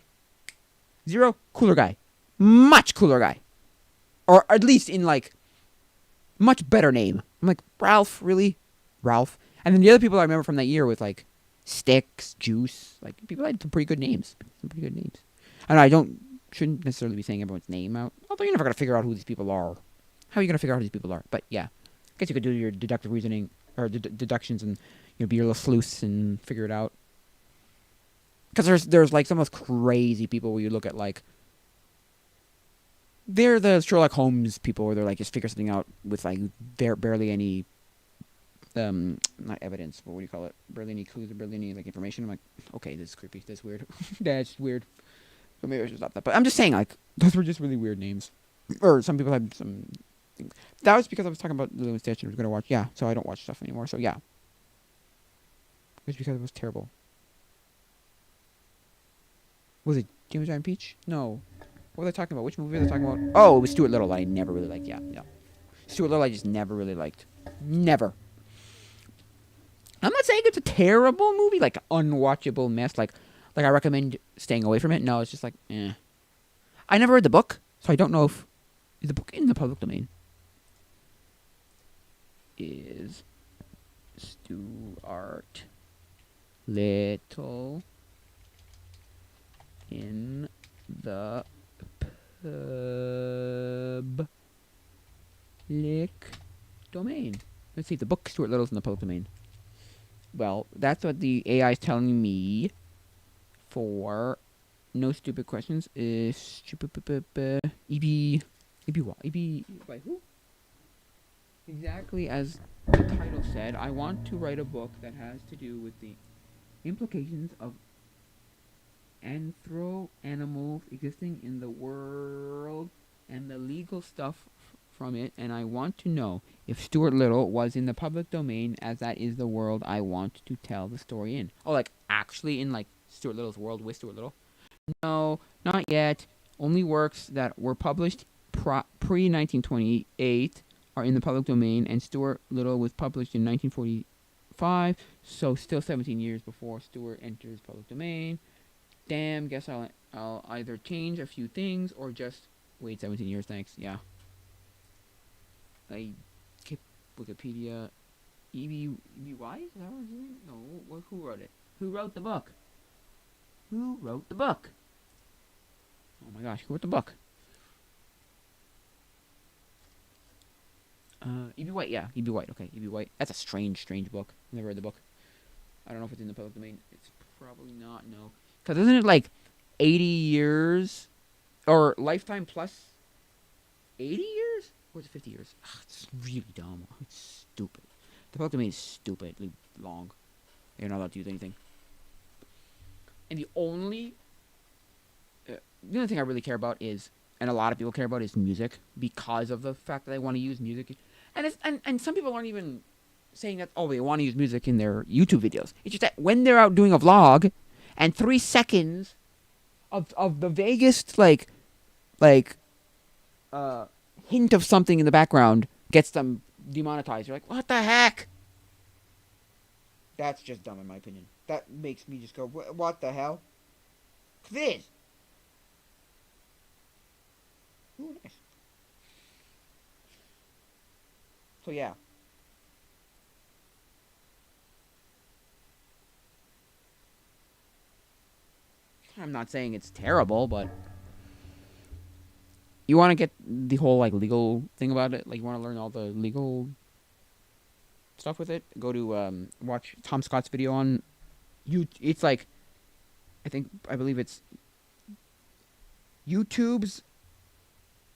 Zero, cooler guy. Much cooler guy. Or at least in like, much better name. I'm like, Ralph, really? Ralph? And then the other people I remember from that year with like, Sticks, Juice, like people had some pretty good names. And I shouldn't necessarily be saying everyone's name out. Although you're never going to figure out who these people are. How are you going to figure out who these people are? But yeah, I guess you could do your deductive reasoning, or deductions, and be your little sleuths and figure it out. Because there's like some of those crazy people where you look at like, they're the Sherlock Holmes people where they're like just figure something out with like barely any not evidence, but what do you call it? Barely any clues or barely any like information. I'm like, okay, this is creepy. This is weird. That's weird. So maybe I should stop that. But I'm just saying, like, those were just really weird names. Or some people had some things. That was because I was talking about Lilo and Stitch and I was gonna watch. Yeah, so I don't watch stuff anymore. So yeah, it was because it was terrible. Was it James Giant Peach? No. What were they talking about? Which movie were they talking about? Oh, it was Stuart Little that I never really liked. Yeah. Stuart Little I just never really liked. Never. I'm not saying it's a terrible movie, like unwatchable mess. Like I recommend staying away from it. No, it's just like, eh. I never read the book, so I don't know if is the book in the public domain. Is Stuart Little in the public domain? Let's see if the book Stuart Little's in the public domain. Well, that's what the AI is telling me for no stupid questions. EB by who? Exactly as the title said, I want to write a book that has to do with the implications of anthro animals existing in the world and the legal stuff from it, and I want to know if Stuart Little was in the public domain, as that is the world I want to tell the story in. Oh, like actually in like Stuart Little's world with Stuart Little? No, not yet. Only works that were published pre 1928 are in the public domain, and Stuart Little was published in 1945, so still 17 years before Stuart enters public domain. Damn, guess I'll either change a few things or just wait 17 years. Thanks. Yeah. I keep Wikipedia. E.B. White? Is that what his name? No. Who wrote it? Who wrote the book? Who wrote the book? Oh my gosh, who wrote the book? E.B. White, yeah. E.B. White, okay. E.B. White. That's a strange book. Never read the book. I don't know if it's in the public domain. It's probably not, no. Because isn't it like 80 years? Or lifetime plus 80 years? Or is it 50 years? Ugh, it's really dumb. It's stupid. The public domain is stupidly long. You're not allowed to use anything. And the only thing I really care about is, and a lot of people care about, is music, because of the fact that they want to use music. And some people aren't even saying that, they want to use music in their YouTube videos. It's just that when they're out doing a vlog, and 3 seconds of the vaguest hint of something in the background gets them demonetized. You're like, what the heck? That's just dumb in my opinion. That makes me just go, what the hell? This. Ooh, nice. So yeah. I'm not saying it's terrible, but you want to get the whole legal thing about it. Like, you want to learn all the legal stuff with it. Go to watch Tom Scott's video on YouTube. It's I believe it's YouTube's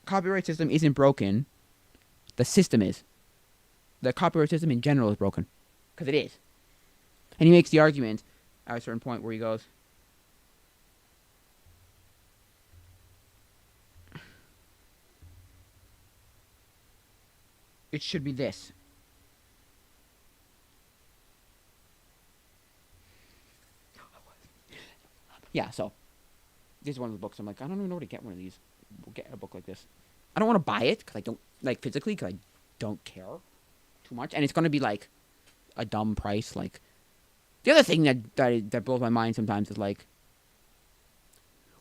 copyright system isn't broken. The system is. The copyright system in general is broken, because it is. And he makes the argument at a certain point where he goes, it should be this. Yeah, so this is one of the books. I'm like, I don't even know where to get one of these. We'll get a book like this. I don't want to buy it because I don't physically, because I don't care too much, and it's going to be a dumb price. The other thing that blows my mind sometimes is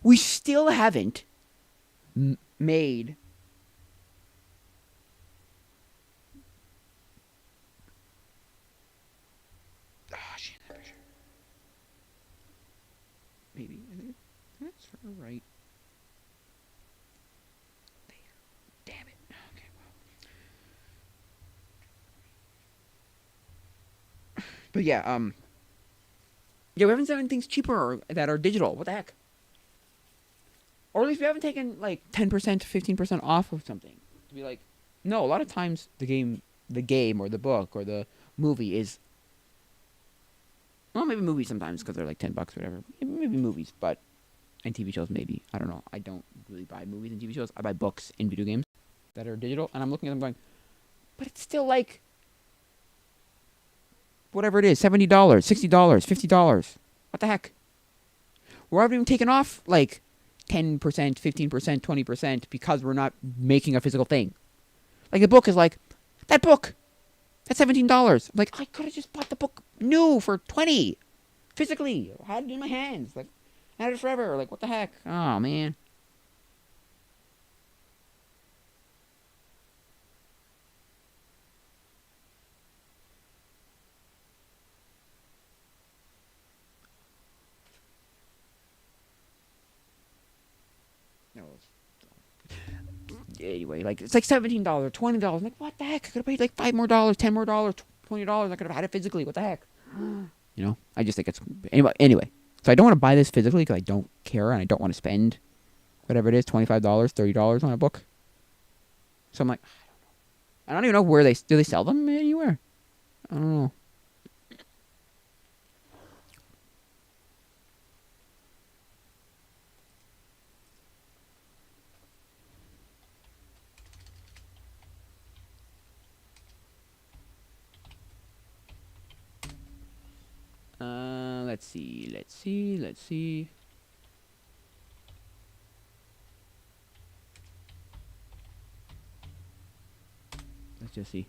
we still haven't made that picture. Maybe that's right. There. Damn it. Okay, well. But yeah, we haven't done things cheaper that are digital. What the heck? Or at least we haven't taken 10% to 15% off of something. To be no, a lot of times the game or the book or the movie is, well, maybe movies sometimes because they're $10 or whatever. Maybe movies, and TV shows maybe. I don't know. I don't really buy movies and TV shows. I buy books and video games that are digital, and I'm looking at them going, but it's still whatever it is, $70, $60, $50. What the heck? We haven't even taken off 10%, 15%, 20% because we're not making a physical thing. The book is that book, that's $17. I could have just bought the book new for $20 physically. I had it in my hands. I had it forever. What the heck? Oh, man. Anyway, it's $17, $20. What the heck? I could have paid $5 more, $10 more, $20. I could have had it physically. What the heck? I just think it's anyway. So I don't want to buy this physically because I don't care and I don't want to spend whatever it is, $25, $30 on a book. So I'm I don't even know where do they sell them anywhere? I don't know. let's see. Let's see. Let's see. Let's just see.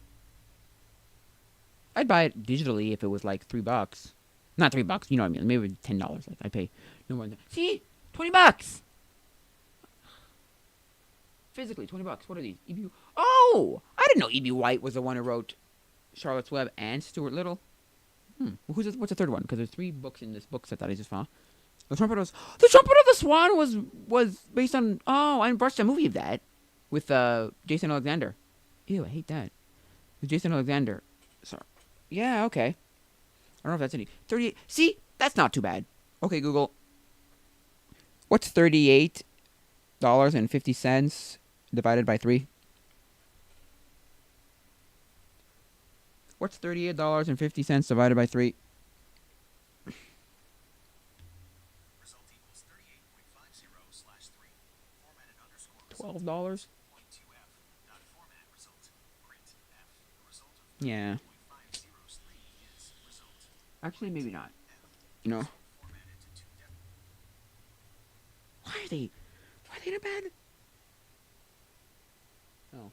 I'd buy it digitally if it was like $3. Not $3. You know what I mean? Maybe $10. Like I pay no more than that. See, $20. Physically, $20. What are these? E.B. Oh, I didn't know E.B. White was the one who wrote Charlotte's Web and Stuart Little. Well, what's the third one? Because there's 3 books in this book set that I just found. The Trumpet of the Swan was based on. Oh, I watched a movie of that with Jason Alexander. Ew, I hate that. With Jason Alexander. Sorry. Yeah, okay. I don't know if that's any. 38. See, that's not too bad. Okay, Google. What's $38.50 divided by 3? What's $38.50 divided by 3? Result equals 38.50/3. Formatted $12. .2f. Format result. Print f. The result of Yeah. 38.503 is result. Actually, maybe not. You know. Formatted to 2 Why are they in a bad? Oh.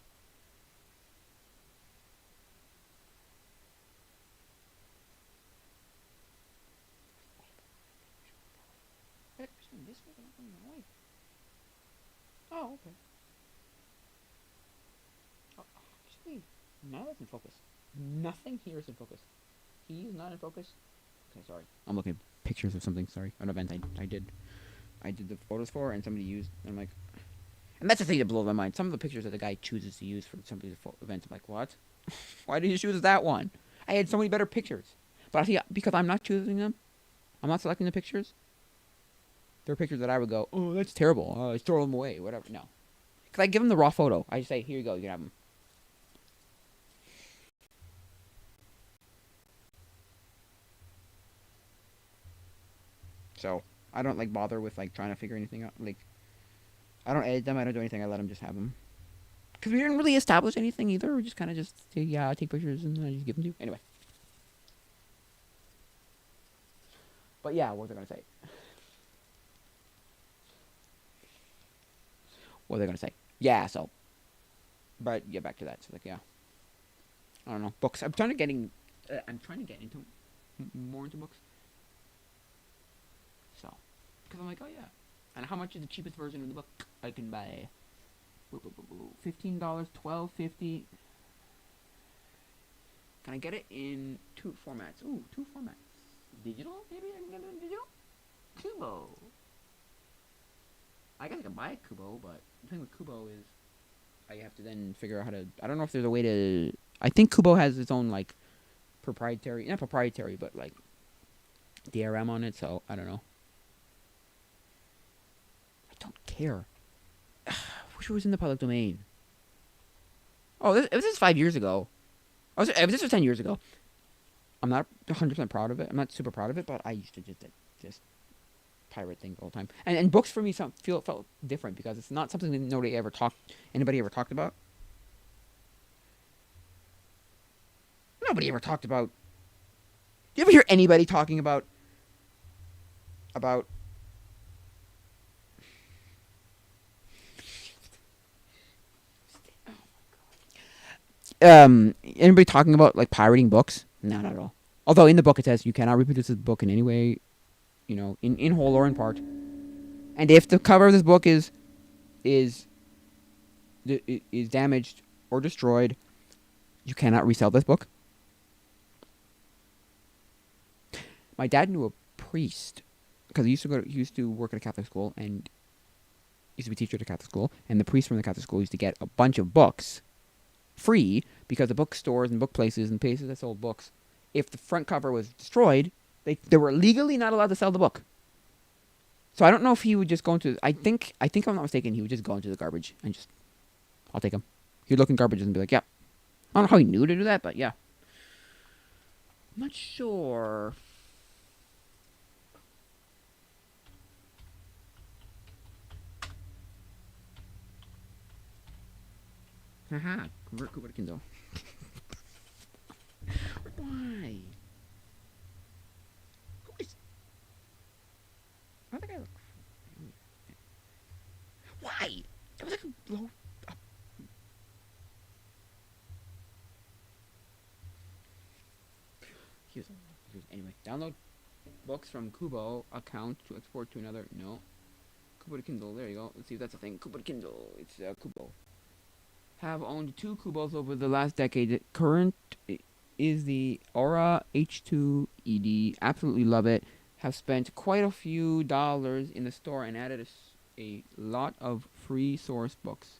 Oh, okay. Oh, actually, now that's in focus. Nothing here is in focus. He's not in focus. Okay, sorry. I'm looking at pictures of something. Sorry, an event I did the photos for, and somebody used. And I'm like, and that's the thing that blows my mind. Some of the pictures that the guy chooses to use for somebody's event, I'm like, what? Why did you choose that one? I had so many better pictures. But I think because I'm not choosing them, I'm not selecting the pictures. There are pictures that I would go, oh, that's terrible. I throw them away, whatever. No, because I give them the raw photo. I just say, here you go, you can have them. So I don't like bother with like trying to figure anything out. Like I don't edit them. I don't do anything. I let them just have them. Because we didn't really establish anything either. We just kind of just say, yeah, I take pictures and I just give them to you. Anyway. But yeah, what was I going to say? What was I going to say? Yeah, so. But yeah, back to that. So like, yeah. I don't know. Books. I'm trying to get into more into books. So. Because I'm like, oh yeah. And how much is the cheapest version of the book I can buy? $15, $12.50. Can I get it in 2 formats? Ooh, 2 formats. Digital? Maybe I can get it in digital? Kubo. I guess I can buy Kubo, but the thing with Kubo is I have to then figure out how to. I don't know if there's a way to. I think Kubo has its own like proprietary, not proprietary, but like DRM on it. So I don't know. I don't care. Wish it was in the public domain. Oh, this is 5 years ago. If this was 10 years ago. I'm not 100% proud of it. I'm not super proud of it, but I used to just pirate things all the time. And books for me felt different because it's not something that anybody ever talked about. Nobody ever talked about. Do you ever hear anybody talking about anybody talking about like pirating books? No, not at all. Although in the book it says you cannot reproduce this book in any way, you know, in whole or in part. And if the cover of this book is damaged or destroyed, you cannot resell this book. My dad knew a priest because he used to work at a Catholic school and used to be a teacher at a Catholic school, and the priest from the Catholic school used to get a bunch of books free because the bookstores and book places and places that sold books, if the front cover was destroyed, they were legally not allowed to sell the book. So I don't know if he would just go into. I think if I'm not mistaken, he would just go into the garbage and just, I'll take them. He'd look in garbages and be like, yeah. I don't know how he knew to do that, but yeah. I'm not sure. Haha, convert Kubo to Kindle. Why? Why? That was like a low. Here's anyway. Download books from Kubo account to export to another. No. Kubo to Kindle. There you go. Let's see if that's a thing. Kubo to Kindle. It's Kubo. Have owned two Kubos over the last decade. Current is the Aura H2 ED. Absolutely love it. Have spent quite a few dollars in the store and added a lot of free source books.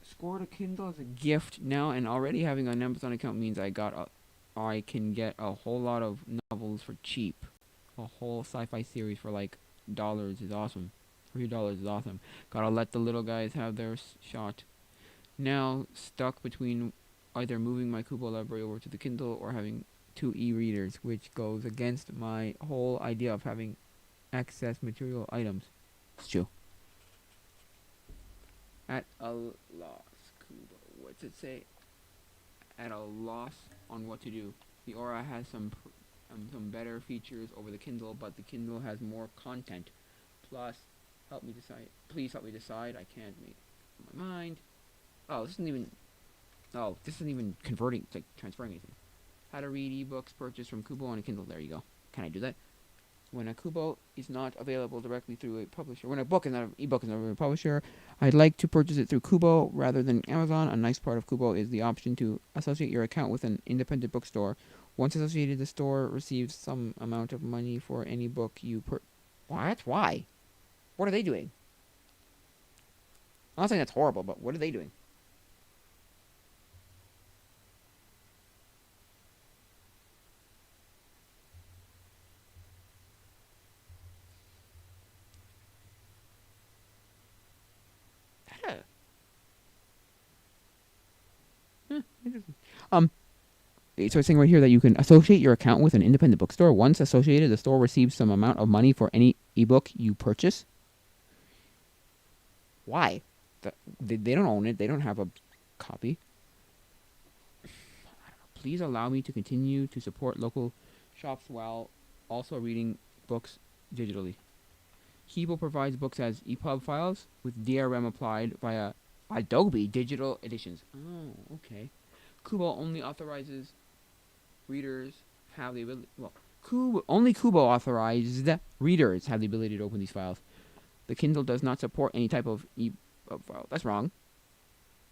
Scored a Kindle as a gift now, and already having an Amazon account means I can get a whole lot of novels for cheap. A whole sci-fi series for like dollars is awesome. $3 is awesome. Gotta let the little guys have their shot. Now stuck between either moving my Kubo library over to the Kindle or having two e-readers, which goes against my whole idea of having excess material items. It's true. At a loss, Kubo. What's it say? At a loss on what to do. The Aura has some better features over the Kindle, but the Kindle has more content. Plus, help me decide. Please help me decide. I can't make my mind. Oh, this isn't even converting, like transferring anything. How to read ebooks purchased from Kubo on a Kindle. There you go. Can I do that? When a Kubo is not available directly through a publisher, when a book is not an ebook is not a publisher, I'd like to purchase it through Kubo rather than Amazon. A nice part of Kubo is the option to associate your account with an independent bookstore. Once associated, the store receives some amount of money for any book you What? Why? What are they doing? I'm not saying that's horrible, but what are they doing? Interesting. So it's saying right here that you can associate your account with an independent bookstore. Once associated, the store receives some amount of money for any ebook you purchase. Why? They don't own it. They don't have a copy. Please allow me to continue to support local shops while also reading books digitally. Kibo provides books as EPUB files with DRM applied via Adobe Digital Editions. Oh, okay. Kubo only authorizes readers have the ability. Well, only Kubo authorized readers have the ability to open these files. The Kindle does not support any type of EPUB file. That's wrong.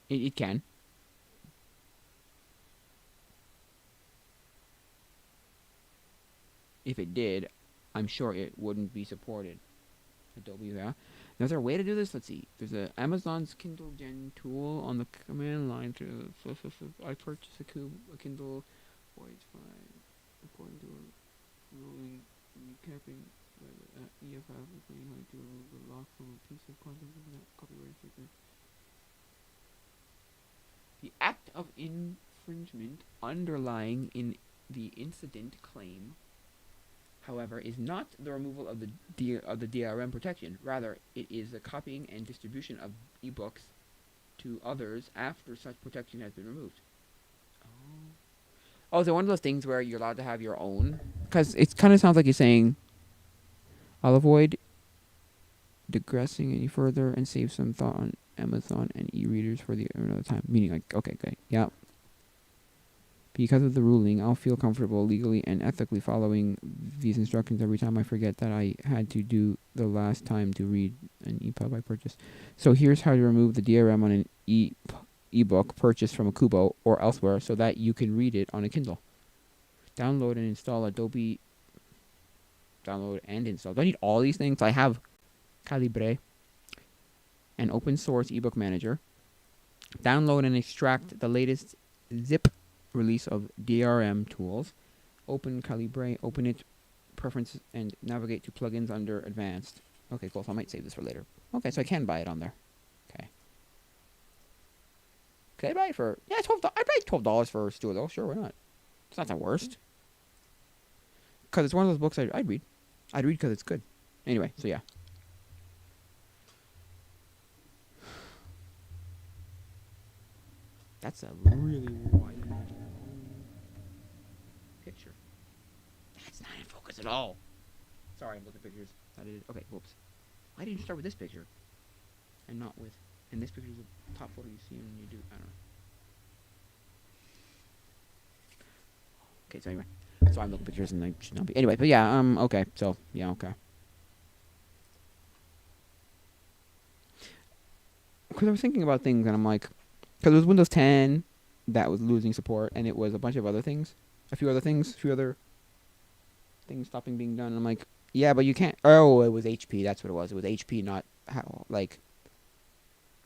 It can. If it did, I'm sure it wouldn't be supported. Adobe, yeah. Now, is there a way to do this? Let's see. There's a Amazon's Kindle Gen tool on the command line. I purchased a Kindle Voice 5 according to a ruling recapping EFF claim to remove the lock from a piece of content is not copyright infringement. The act of infringement underlying in the incident claim, however, is not the removal of the DRM protection. Rather, it is the copying and distribution of ebooks to others after such protection has been removed. Oh, so one of those things where you're allowed to have your own? Because it kind of sounds like you're saying, I'll avoid digressing any further and save some thought on Amazon and e-readers for another time. Meaning, like, okay, yeah. Because of the ruling, I'll feel comfortable legally and ethically following these instructions every time I forget that I had to do the last time to read an EPUB I purchased. So here's how to remove the DRM on an ebook purchased from a Kubo or elsewhere so that you can read it on a Kindle. Download and install Adobe. Download and install. Do I need all these things? I have Calibre, an open source ebook manager. Download and extract the latest zip release of DRM tools. Open Calibre, open it, preferences, and navigate to plugins under advanced. Okay, cool. So I might save this for later. Okay, so I can buy it on there. Okay. Could I buy it for $12? I'd buy $12 for Stuart though. Sure, why not? It's not the worst. Because it's one of those books I'd read. I'd read because it's good. Anyway, so yeah. That's a really wide picture. That's not in focus at all. Sorry, I'm looking at pictures. Okay, whoops. Why didn't you start with this picture? and not with. And this picture is the top photo you see, and you do. I don't know. Okay, so anyway, so I'm looking at pictures and I should not be. Anyway, but yeah, okay, so yeah, okay. Because I was thinking about things, and I'm like, because it was Windows 10 that was losing support, and it was a bunch of other things, a few other things stopping being done. And I'm like, yeah, but you can't. Oh, it was HP. That's what it was. It was HP not like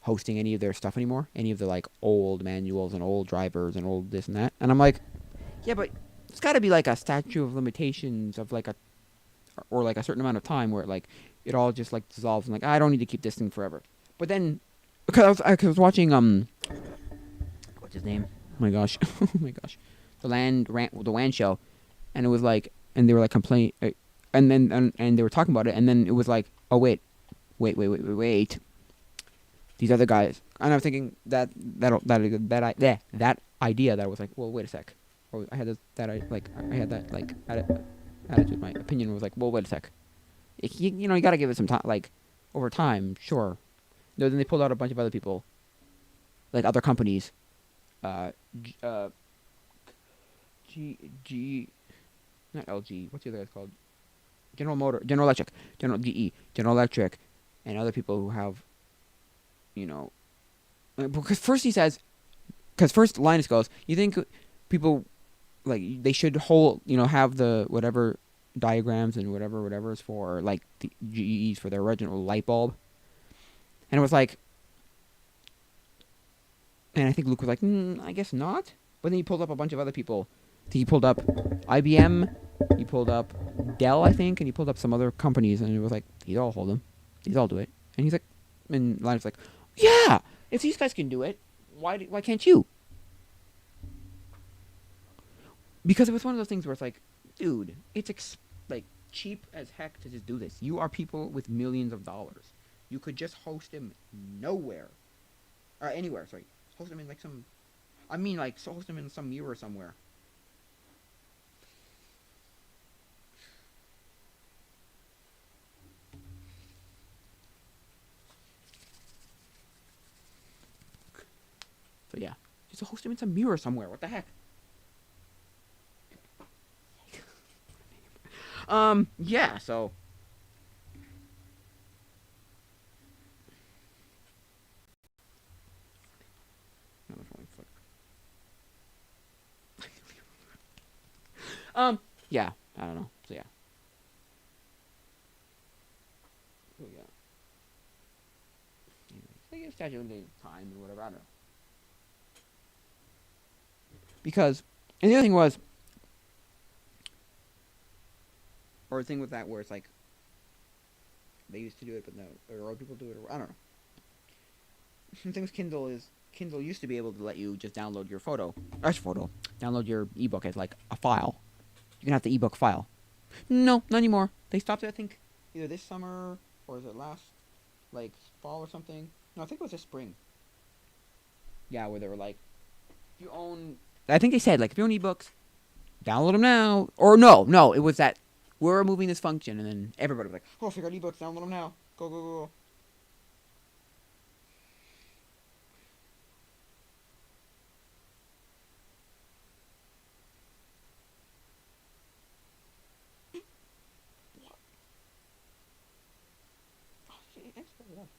hosting any of their stuff anymore, any of the like old manuals and old drivers and old this and that. And I'm like, yeah, but it's got to be like a statute of limitations of like a or like a certain amount of time where like it all just like dissolves and like I don't need to keep this thing forever. But then because I was watching what's his name? Oh my gosh, oh my gosh, the WAN show, and it was like and they were like and then and they were talking about it, and then it was like, oh wait, these other guys, and I was thinking that idea that I was like, well, wait a sec, or I had I had that like attitude. My opinion was like, well, wait a sec, you know, you gotta give it some time, like over time, sure. No, then they pulled out a bunch of other people, like other companies, G, G, not LG. What's the other guys called? General Electric, General GE, General Electric, and other people who have, you know, because first he says, because first Linus goes, you think people like they should have the whatever diagrams and whatever's for like the GEs for their original light bulb, and it was like, and I think Luke was like, I guess not, but then he pulled up a bunch of other people. He pulled up IBM, he pulled up Dell, I think, and he pulled up some other companies, and it was like, these all hold them, these all do it, and he's like, and Linus was like, yeah, if these guys can do it, why can't you? Because it was one of those things where it's like, dude, it's like cheap as heck to just do this. You are people with millions of dollars. You could just host them nowhere, or anywhere. Sorry, host them in like some. I mean, like host them in some mirror somewhere. So yeah, just host them in some mirror somewhere. What the heck? Yeah. So. Yeah. I don't know. So yeah. So yeah. Anyway, like statute of time and whatever. I don't know. Because, and the other thing was, or the thing with that where it's like, they used to do it, but no, or old people do it, or I don't know. The thing with Kindle is, Kindle used to be able to let you just download your download your ebook as like a file. You can have the ebook file. No, not anymore. They stopped it, I think, either this summer, or is it last, like, fall or something? No, I think it was this spring. Yeah, where they were like, if you own, I think they said, like, if you own ebooks, download them now. Or no, it was that we're removing this function, and then everybody was like, oh, if you got ebooks, download them now. Go, go, go.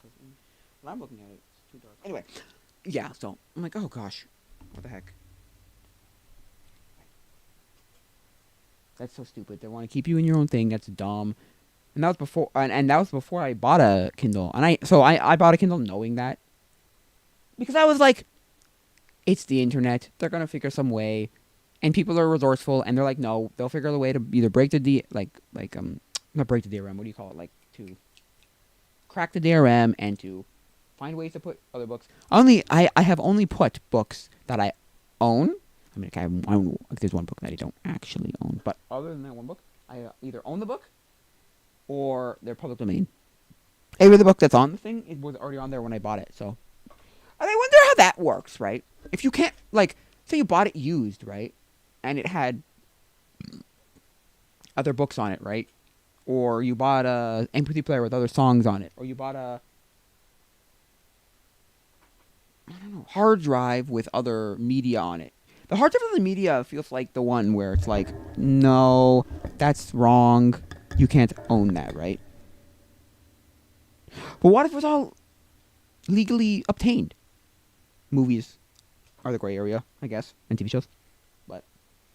Because when I'm looking at it, it's too dark. Anyway, yeah, so I'm like, oh gosh, what the heck? That's so stupid. They want to keep you in your own thing. That's dumb. And that was before, and that was before I bought a Kindle. And I bought a Kindle knowing that, because I was like, it's the internet. They're gonna figure some way, and people are resourceful, and they're like, no, they'll figure out a way to either break the not break the DRM. What do you call it? Like to crack the DRM and to find ways to put other books. I have only put books that I own. I mean, there's one book that I don't actually own, but other than that one book, I either own the book or they're public domain. Every other book that's on the thing, it was already on there when I bought it. So I wonder how that works, right? If you can't, like, say you bought it used, right, and it had other books on it, right? Or you bought a MP3 player with other songs on it, or you bought a I don't know, hard drive with other media on it. The hard drive with the media feels like the one where it's like, no, that's wrong. You can't own that, right? But what if it was all legally obtained? Movies are the gray area, I guess, and TV shows. But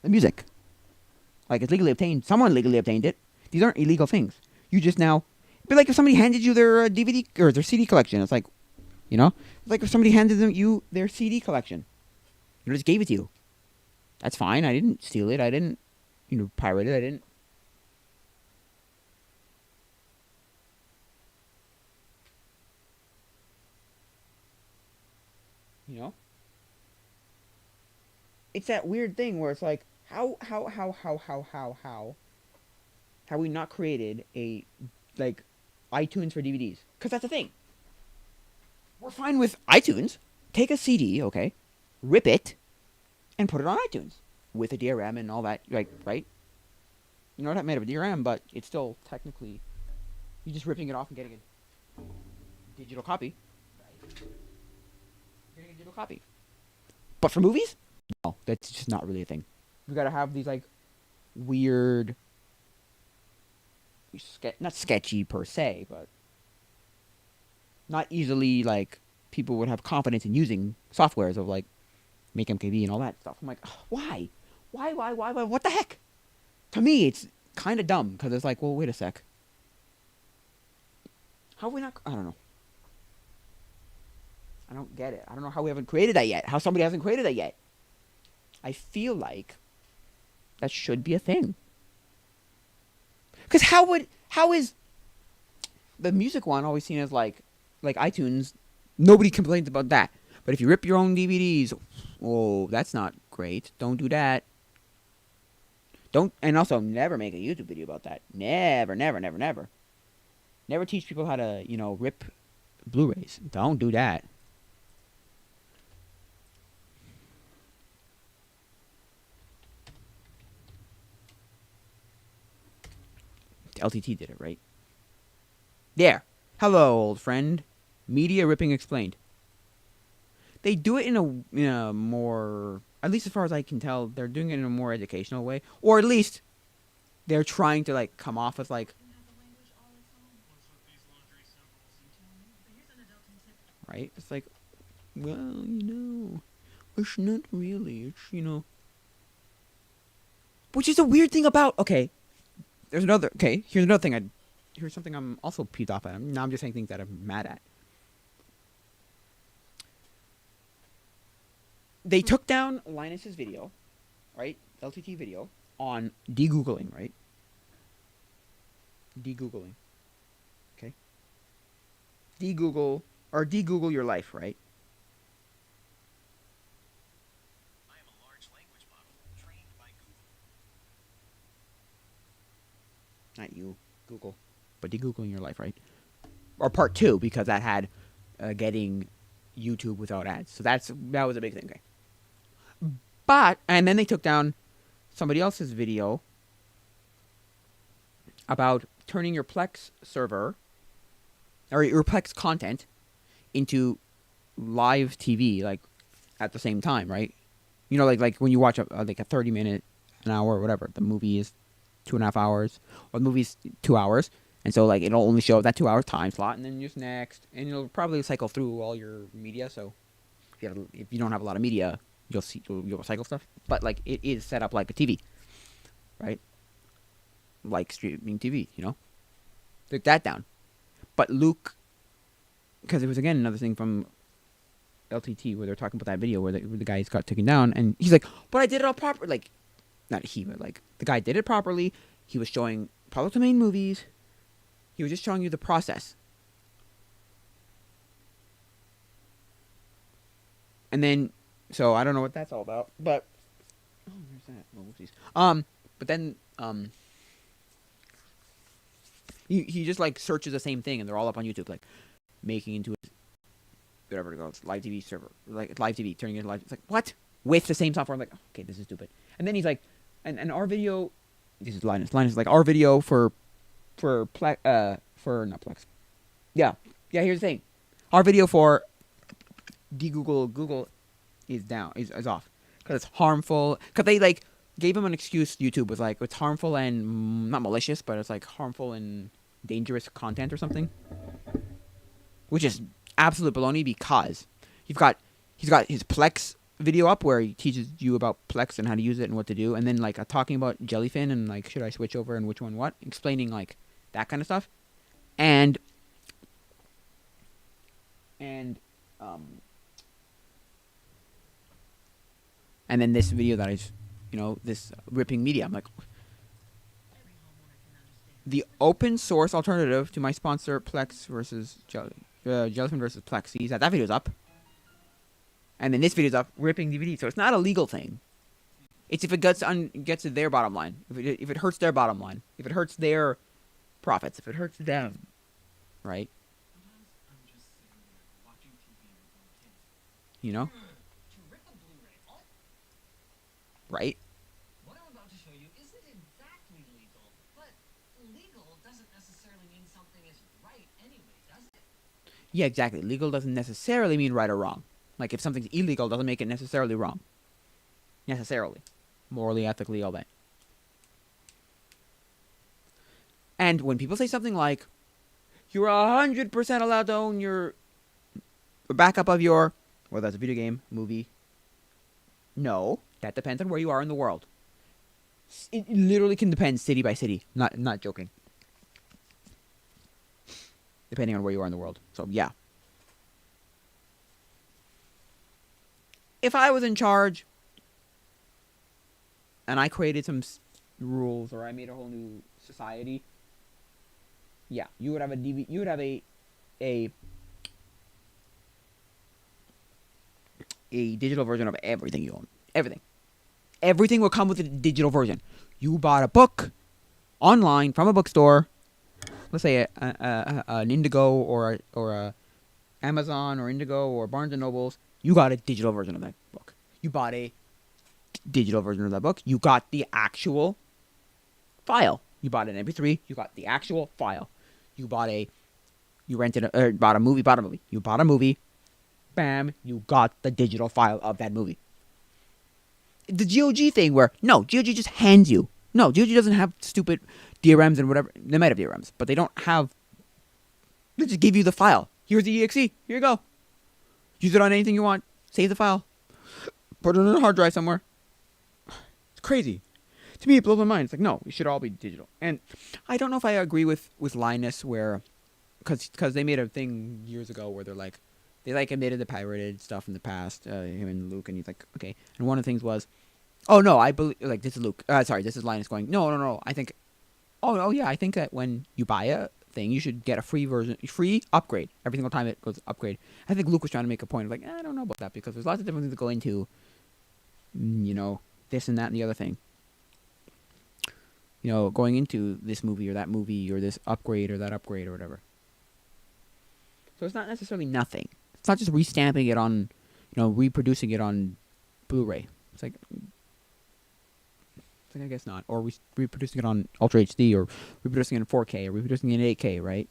the music, like it's legally obtained. Someone legally obtained it. These aren't illegal things. You just now, it'd be like if somebody handed you their DVD or their CD collection. It's like, it's like if somebody handed you their CD collection. You just gave it to you. That's fine. I didn't steal it. I didn't, pirate it. I didn't. You know? It's that weird thing where it's like, how have we not created a, like, iTunes for DVDs? Because that's the thing. We're fine with iTunes. Take a CD, okay, rip it, and put it on iTunes with a DRM and all that, like, right? You know, not made of a DRM, but it's still technically, you're just ripping it off and getting a digital copy. Right? Getting a digital copy. But for movies, no, that's just not really a thing. We gotta have these like weird, not sketchy per se, but not easily like people would have confidence in using softwares of like Make MKV and all that stuff. I'm like, why? Why? What the heck? To me, it's kind of dumb because it's like, well, wait a sec. How have we not? I don't know. I don't get it. I don't know how we haven't created that yet. How somebody hasn't created that yet. I feel like that should be a thing. Because how is the music one always seen as like iTunes? Nobody complains about that. But if you rip your own DVDs, oh, that's not great. Don't do that. Don't, and also never make a YouTube video about that. Never. Never teach people how to, rip Blu-rays. Don't do that. LTT did it, right? There. Hello, old friend. Media ripping explained. They do it in a more, at least as far as I can tell, they're doing it in a more educational way, or at least they're trying to like come off as like, right? It's like, well, it's not really. It's which is a weird thing about. Okay, here's another thing. Here's something I'm also peeved off at. Now I'm just saying things that I'm mad at. They took down Linus's video, right? LTT video on de-googling, right? De-googling. Okay? De-google your life, right? I am a large language model trained by Google. Not you, Google. But de-googling your life, right? Or part 2, because that had getting YouTube without ads. So that was a big thing, okay? But, and then they took down somebody else's video about turning your Plex server, or your Plex content, into live TV, like, at the same time, right? Like when you watch a 30-minute, an hour, or whatever, the movie is 2.5 hours, or the movie's 2 hours, and so, like, it'll only show that 2 hour time slot, and then just next, and it'll probably cycle through all your media, so if you don't have a lot of media, you'll cycle stuff, but like it is set up like a TV, right? Like streaming TV, took that down. But Luke, because it was again another thing from LTT where they're talking about that video where the guys got taken down, and he's like, "But I did it all proper." Like, not he, but like the guy did it properly. He was showing public domain movies. He was just showing you the process. And then. So I don't know what that's all about, but there's that. Oh, whoopsies. But then he just like searches the same thing, and they're all up on YouTube, like making into whatever it goes, live TV server, like live TV, turning it into live. It's like what with the same software? I'm like, okay, this is stupid. And then he's like, and our video, this is Linus. Linus is like our video for not Plex. Yeah. Here's the thing, our video for Google is down, is off because it's harmful. Because they like gave him an excuse. YouTube was like it's harmful and not malicious, but it's like harmful and dangerous content or something, which is absolute baloney because he's got his Plex video up where he teaches you about Plex and how to use it and what to do, and then like talking about Jellyfin and like should I switch over and which one what, explaining like that kind of stuff, and and um and then this video that is, this ripping media. I'm like, the open source alternative to my sponsor Plex versus Jellyfin versus Plex. See, that video's up. And then this video's up ripping DVD. So it's not a legal thing. It's if it gets to their bottom line. If it hurts their bottom line. If it hurts their profits. If it hurts them. Right? Sometimes I'm just sitting there watching TV with my kids. You know? To rip a Blu-ray off. Right? What I'm about to show you isn't exactly legal, but legal doesn't necessarily mean something is right anyway, does it? Yeah, exactly. Legal doesn't necessarily mean right or wrong. Like if something's illegal doesn't make it necessarily wrong. Necessarily. Morally, ethically, all that. And when people say something like, you're 100% allowed to own your backup of your, whether that's a video game, movie. No, that depends on where you are in the world. It literally can depend city by city. Not joking. Depending on where you are in the world. So, yeah. If I was in charge and I created some rules or I made a whole new society, yeah, you would have you would have a digital version of everything you own. Everything. Everything will come with a digital version. You bought a book online from a bookstore, let's say an Indigo or a Amazon or Indigo or Barnes and Nobles. You got a digital version of that book. You bought a digital version of that book. You got the actual file. You bought an MP3. You got the actual file. You bought a movie. You bought a movie. Bam. You got the digital file of that movie. The GOG thing where, no, GOG just hands you. No, GOG doesn't have stupid DRMs and whatever. They might have DRMs, but they don't have. They just give you the file. Here's the EXE. Here you go. Use it on anything you want. Save the file. Put it on a hard drive somewhere. It's crazy. To me, it blows my mind. It's like, no, it should all be digital. And I don't know if I agree with Linus where... Because they made a thing years ago where they're like... They like admitted the pirated stuff in the past. Him and Luke. And he's like, okay. And one of the things was... Oh, no, I believe... Like, this is Luke. Sorry, this is Linus going, no. I think... Oh, yeah, I think that when you buy a thing, you should get a free version, free upgrade. Every single time it goes upgrade. I think Luke was trying to make a point of like, I don't know about that because there's lots of different things that go into, this and that and the other thing. Going into this movie or that movie or this upgrade or that upgrade or whatever. So it's not necessarily nothing. It's not just restamping it on, reproducing it on Blu-ray. It's like I guess not. Or reproducing it on Ultra HD, or reproducing it in 4K, or reproducing it in 8K, right?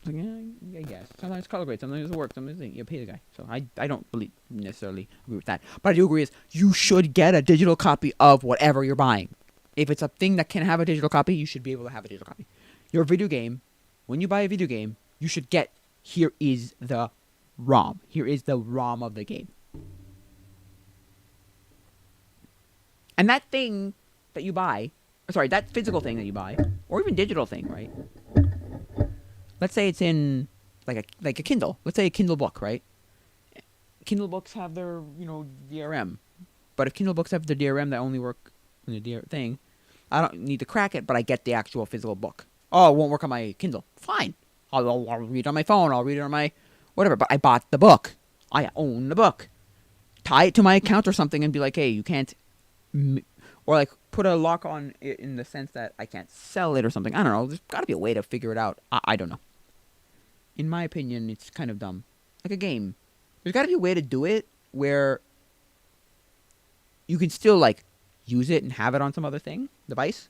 It's like, yeah, I guess. Sometimes it's color grade, sometimes it works, sometimes you pay the guy. So I don't really necessarily agree with that. But I do agree is you should get a digital copy of whatever you're buying. If it's a thing that can have a digital copy, you should be able to have a digital copy. Your video game, when you buy a video game, you should get, here is the ROM. Here is the ROM of the game. And that thing that you buy, that physical thing that you buy, or even digital thing, right? Let's say it's in like a Kindle. Let's say a Kindle book, right? Kindle books have their, DRM. But if Kindle books have the DRM that only work on the thing, I don't need to crack it, but I get the actual physical book. Oh, it won't work on my Kindle. Fine. I'll read it on my phone. I'll read it on my whatever. But I bought the book. I own the book. Tie it to my account or something and be like, hey, you can't... Or like put a lock on it in the sense that I can't sell it or something. I don't know. There's got to be a way to figure it out. I don't know. In my opinion, it's kind of dumb. Like a game. There's got to be a way to do it where you can still like use it and have it on some other device.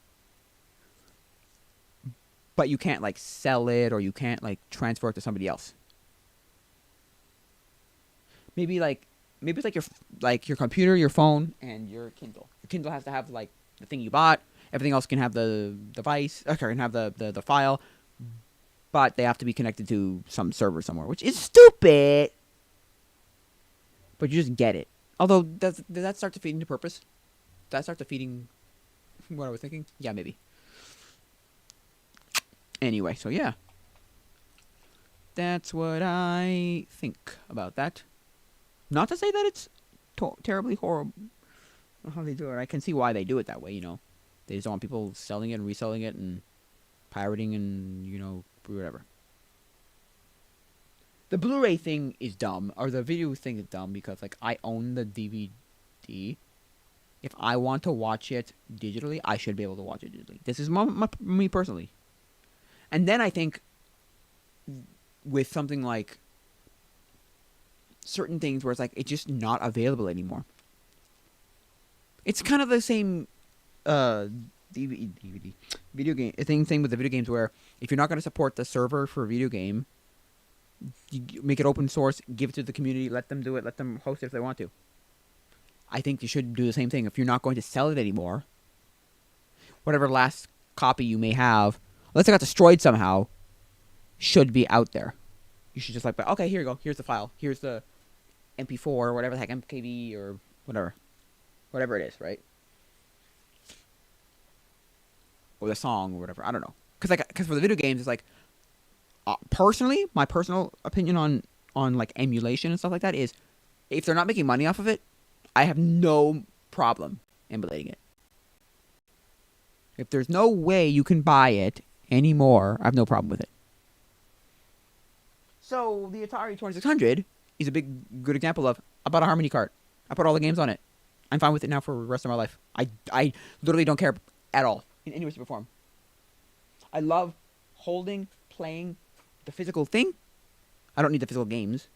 But you can't like sell it or you can't like transfer it to somebody else. Maybe like maybe it's like your computer, your phone, and your Kindle. Your Kindle has to have like the thing you bought. Everything else can have the device. Okay, can have the file, but they have to be connected to some server somewhere, which is stupid. But you just get it. Although, does that start defeating the purpose? Does that start defeating what I was thinking? Yeah, maybe. Anyway, so yeah. That's what I think about that. Not to say that it's terribly horrible how they do it. I can see why they do it that way, you know. They just don't want people selling it and reselling it and pirating and, you know, whatever. The Blu-ray thing is dumb, or the video thing is dumb because, like, I own the DVD. If I want to watch it digitally, I should be able to watch it digitally. This is me personally. And then I think with something like certain things where it's like it's just not available anymore. It's kind of the same DVD video game thing with the video games where if you're not going to support the server for a video game, you make it open source, give it to the community, let them do it, let them host it if they want to. I think you should do the same thing. If you're not going to sell it anymore, whatever last copy you may have, unless it got destroyed somehow, should be out there. You should just like, okay, here you go. Here's the file. Here's the MP4 or whatever the heck, MKV or whatever. Whatever it is, right? Or the song or whatever. I don't know. Because for the video games, it's like, personally, my personal opinion on like emulation and stuff like that is, if they're not making money off of it, I have no problem emulating it. If there's no way you can buy it anymore, I have no problem with it. So the Atari 2600 is a good example of, I bought a Harmony cart. I put all the games on it. I'm fine with it now for the rest of my life. I literally don't care at all in any way, shape, or form. I love playing the physical thing. I don't need the physical games.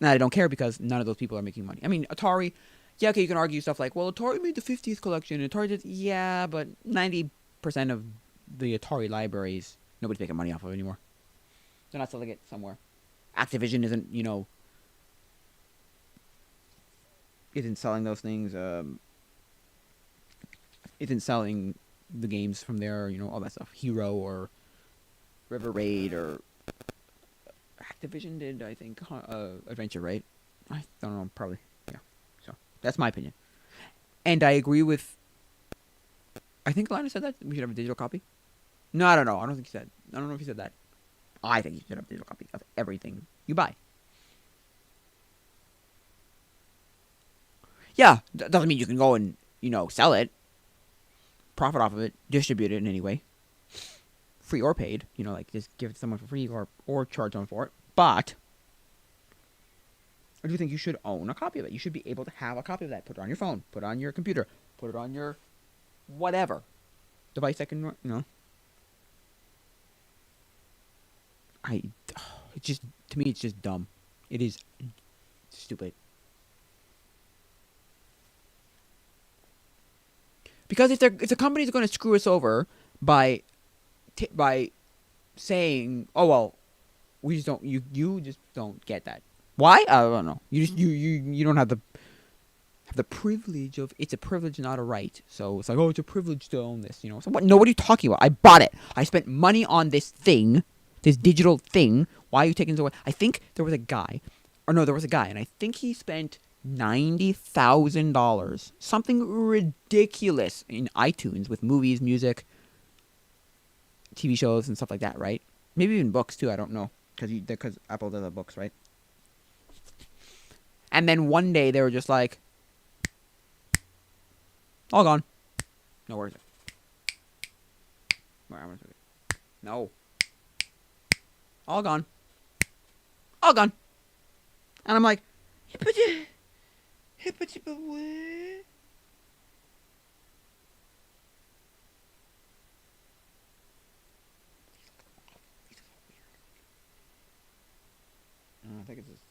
And I don't care because none of those people are making money. I mean, Atari, yeah, okay, you can argue stuff like, well, Atari made the 50th collection, and Atari did, yeah, but 90% of the Atari libraries, nobody's making money off of anymore. They're not selling it somewhere. Activision isn't, you know, isn't selling those things, isn't selling the games from there, you know, all that stuff. Hero or River Raid or Activision did, I think, Adventure, right? I don't know, probably, yeah. So, that's my opinion. And I agree with, I think Lana said that we should have a digital copy. No, I don't know. I don't think he said, I don't know if he said that. I think you should have a digital copy of everything you buy. Yeah, doesn't mean you can go and, you know, sell it, profit off of it, distribute it in any way, free or paid, you know, like just give it to someone for free or charge them for it. But I do think you should own a copy of it. You should be able to have a copy of that. Put it on your phone, put it on your computer, put it on your whatever device that can, you know. It just, to me, it's just dumb. It is stupid. Because if the company's going to screw us over by saying, oh well, we just don't, you just don't get that. Why? I don't know. You just you don't have the privilege of, it's a privilege, not a right. So it's like, oh, it's a privilege to own this, you know. So what? No, what are you talking about? I bought it. I spent money on this thing, this digital thing. Why are you taking it away? I think there was a guy, and I think he spent $90,000, something ridiculous, in iTunes with movies, music, TV shows, and stuff like that, right? Maybe even books too. I don't know, because Apple does have books, right? And then one day they were just like, all gone. No, where is it? No. All gone. All gone. And I'm like, I think it's just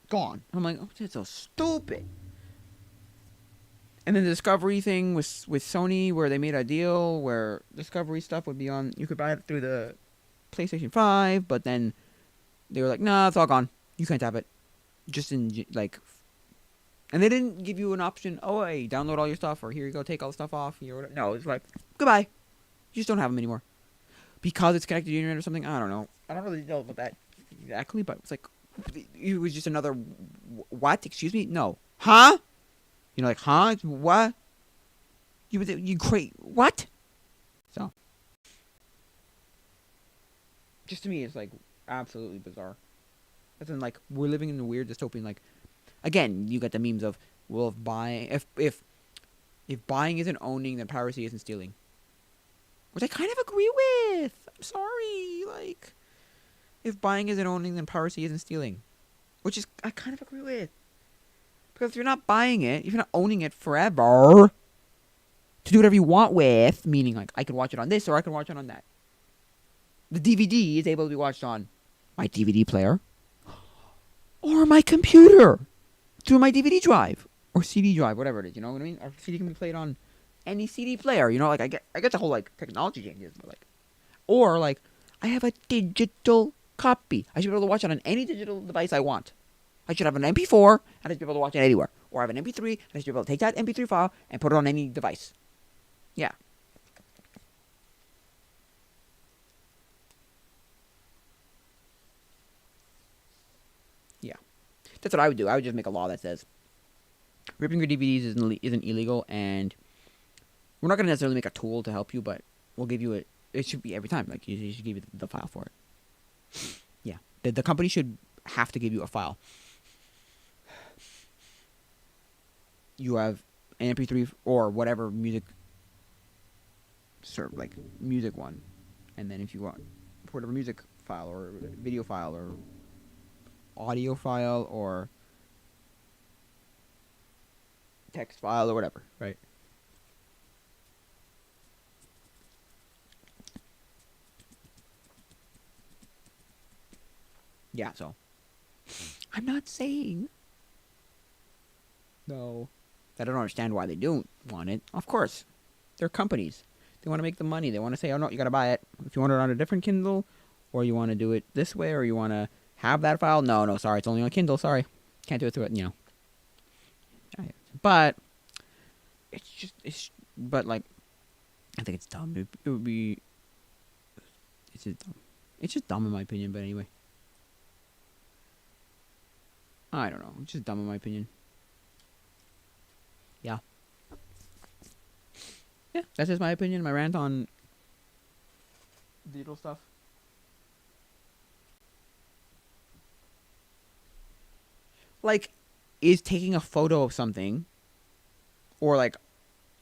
gone. I'm like, oh, that's so stupid. And then the Discovery thing with Sony, where they made a deal where Discovery stuff would be on, you could buy it through the PlayStation 5, but then they were like, nah, it's all gone. You can't have it. Just in like, and they didn't give you an option. Oh, hey, download all your stuff, or here you go, take all the stuff off. No, it's like goodbye. You just don't have them anymore because it's connected to the internet or something. I don't know. I don't really know about that exactly, but it's like it was just another what? Excuse me? No, huh? Like, huh? What? You create what? So, just to me, it's like absolutely bizarre. As in, like, we're living in a weird dystopian. Like, again, you got the memes of, well, if buying isn't owning, then piracy isn't stealing, which I kind of agree with. I'm sorry, like, if buying isn't owning, then piracy isn't stealing, which is I kind of agree with. Because if you're not buying it, if you're not owning it forever to do whatever you want with, meaning like I can watch it on this or I can watch it on that. The DVD is able to be watched on my DVD player or my computer through my DVD drive or CD drive, whatever it is. You know what I mean? Or CD can be played on any CD player. Like I get the whole like technology changes, but like, or like I have a digital copy. I should be able to watch it on any digital device I want. I should have an MP4 and I should be able to watch it anywhere. Or I have an MP3 and I should be able to take that MP3 file and put it on any device. Yeah. Yeah. That's what I would do. I would just make a law that says ripping your DVDs isn't illegal, and we're not going to necessarily make a tool to help you, but we'll give you it. It should be every time. Like, you should give you the file for it. Yeah. The company should have to give you a file. You have an MP3 or whatever music, like music one, and then if you want whatever music file or video file or audio file or text file or whatever, right? Yeah, so I'm not saying no. I don't understand why they don't want it. Of course, they're companies. They want to make the money. They want to say, "Oh no, you gotta buy it if you want it on a different Kindle, or you want to do it this way, or you want to have that file." No, sorry, it's only on Kindle. Sorry, can't do it through it. But but like, I think it's dumb. It would be. It's just dumb. It's just dumb in my opinion. But anyway, I don't know. It's just dumb in my opinion. Yeah. Yeah, that's just my opinion. My rant on digital stuff. Like, is taking a photo of something, or like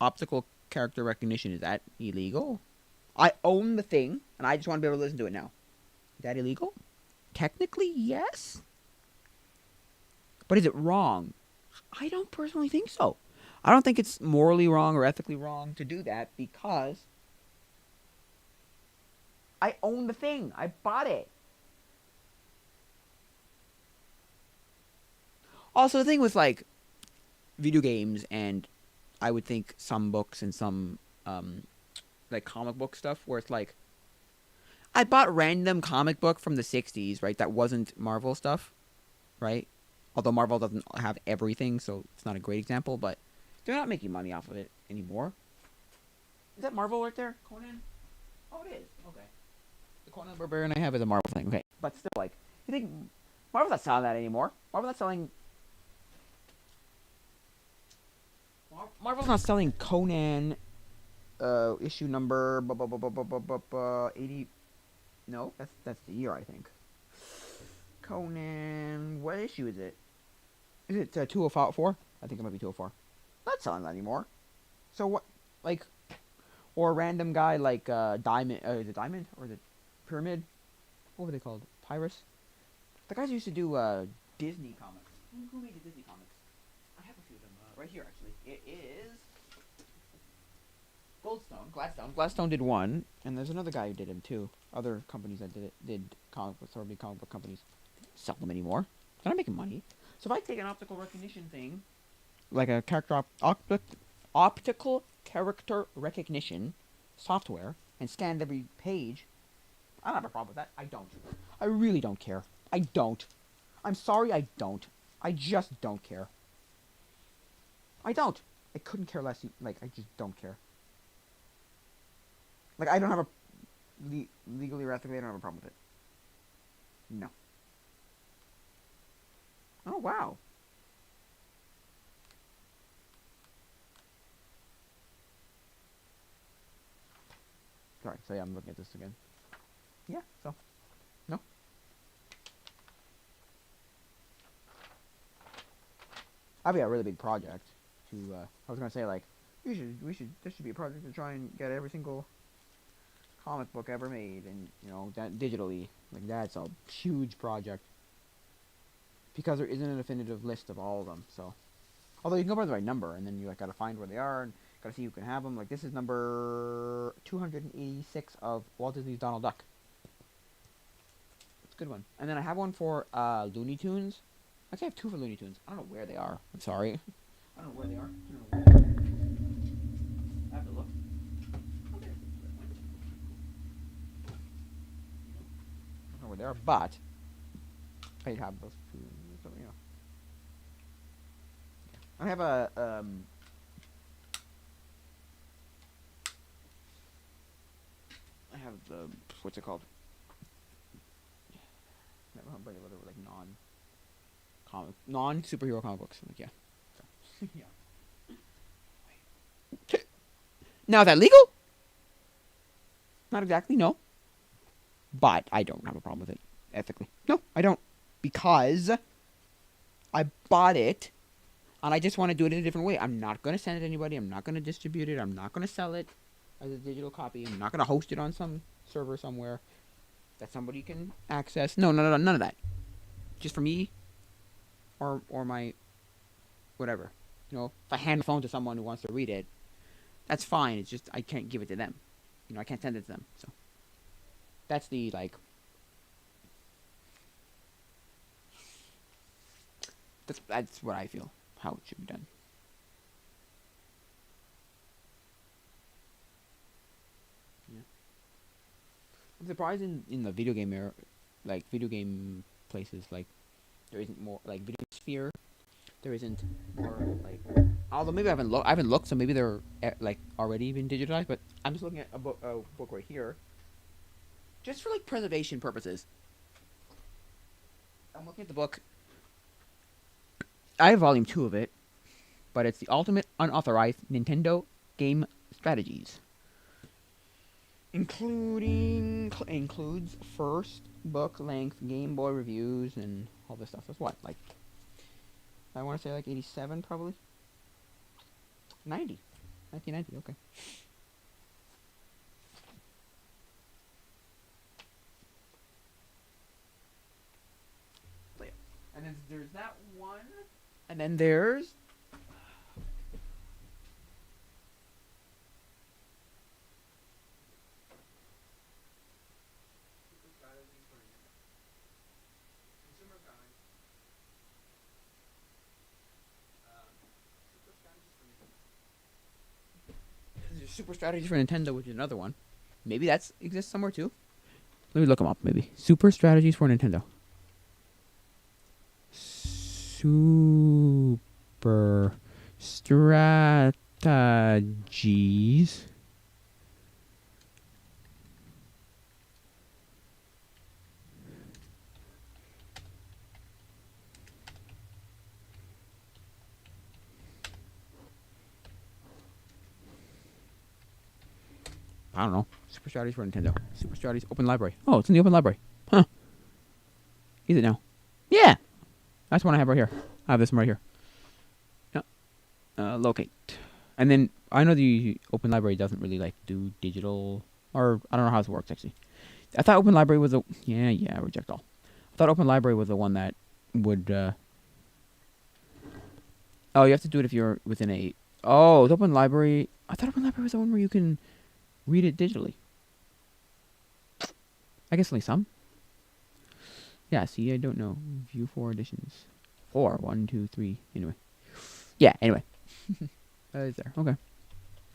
optical character recognition, is that illegal? I own the thing, and I just want to be able to listen to it now. Is that illegal? Technically, yes. But is it wrong? I don't personally think so. I don't think it's morally wrong or ethically wrong to do that because I own the thing. I bought it. Also, the thing with like video games and I would think some books and some like comic book stuff where it's like I bought random comic book from the 60s, right? That wasn't Marvel stuff, right? Although Marvel doesn't have everything, so it's not a great example, but they're not making money off of it anymore. Is that Marvel right there? Conan? Oh, it is. Okay. The Conan Barbarian I have is a Marvel thing. Okay. But still, like, you think Marvel's not selling that anymore? Marvel's not selling Conan issue number 80. No, that's the year, I think. Conan, what issue is it? Is it 204? I think it might be 204. Not selling that anymore. So what, like, or a random guy like Diamond, is it Diamond or is it Pyramid? What were they called? Pyrus? The guys who used to do Disney comics. Who made the Disney comics? I have a few of them right here actually. It is Gladstone did one, and there's another guy who did him too. Other companies that did comic books, or big comic book companies. They don't sell them anymore. They're not making money. So if I take an optical recognition thing, like a optical character recognition software, and scan every page, I don't have a problem with that. I don't. I really don't care. I don't. I'm sorry, I don't. I just don't care. I don't. I couldn't care less. Like, I just don't care. Like, I don't have a legally or ethically. I don't have a problem with it. No. Oh wow. Sorry. So yeah, I'm looking at this again. Yeah. So no. I've got a really big project to. I was gonna say like, this should be a project to try and get every single comic book ever made, and that digitally. Like that's a huge project because there isn't a definitive list of all of them. So, although you can go by the right number, and then you like gotta find where they are and gotta see who can have them. Like this is number 286 of Walt Disney's Donald Duck. It's a good one. And then I have one for Looney Tunes. Actually, I have two for Looney Tunes. I don't know where they are. I'm sorry. I don't know where they are. I don't know where. I have to look. Oh, there. I don't know where they are, but I have those two. So, I have a I have the what's it called? Never mind, but whatever, like non superhero comic books. Like yeah. Yeah. Now is that legal? Not exactly, no. But I don't have a problem with it ethically. No, I don't, because I bought it and I just want to do it in a different way. I'm not going to send it to anybody. I'm not going to distribute it. I'm not going to sell it as a digital copy. I'm not going to host it on some server somewhere that somebody can access. No, none of that. Just for me or my whatever. If I hand the phone to someone who wants to read it, that's fine. It's just I can't give it to them. I can't send it to them. So that's the that's what I feel how it should be done. Yeah. I'm surprised in the video game era, like video game places, like there isn't more like video sphere. There isn't more like. Although maybe I haven't looked, so maybe they're like already been digitized. But I'm just looking at a book right here, just for like preservation purposes. I'm looking at the book. I have volume 2 of it, but it's the Ultimate Unauthorized Nintendo Game Strategies. Includes first book length Game Boy reviews and all this stuff. That's what, like, I want to say like 87 probably? 1990, okay. So, yeah. And then there's that one. And then there's Super Strategy for Nintendo, which is another one. Maybe that exists somewhere too. Let me look them up. Maybe Super Strategies for Nintendo. Super Strategies. I don't know. Super Strategies for Nintendo. Super Strategies Open Library. Oh, it's in the Open Library. Huh. Is it now? Yeah. That's one I have right here. I have this one right here. Yeah. Locate. And then I know the Open Library doesn't really like do digital, or I don't know how this works actually. I thought Open Library was reject all. I thought Open Library was the one that would. Oh, you have to do it if you're within a. Oh, the Open Library. I thought Open Library was the one where you can read it digitally. I guess only some. Yeah, see, I don't know. View 4 editions. 4. 1, 2, 3. Anyway. Yeah, anyway. That is there. Okay.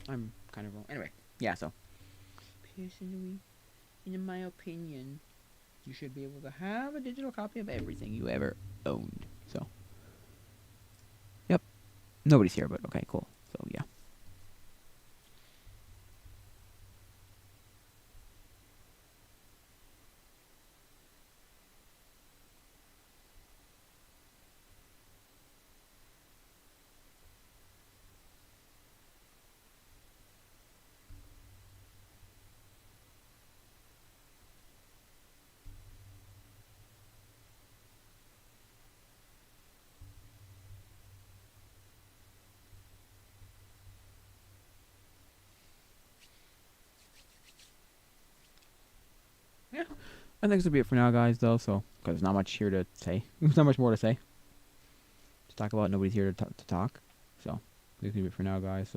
I'm kind of wrong. Anyway. Yeah, so. Personally, in my opinion, you should be able to have a digital copy of everything you ever owned. So, yep. Nobody's here, but okay, cool. So, yeah. Yeah. I think this will be it for now, guys, though, so, because there's not much here to say. There's not much more to say. To talk about, nobody's here to talk. So, this will be it for now, guys, so.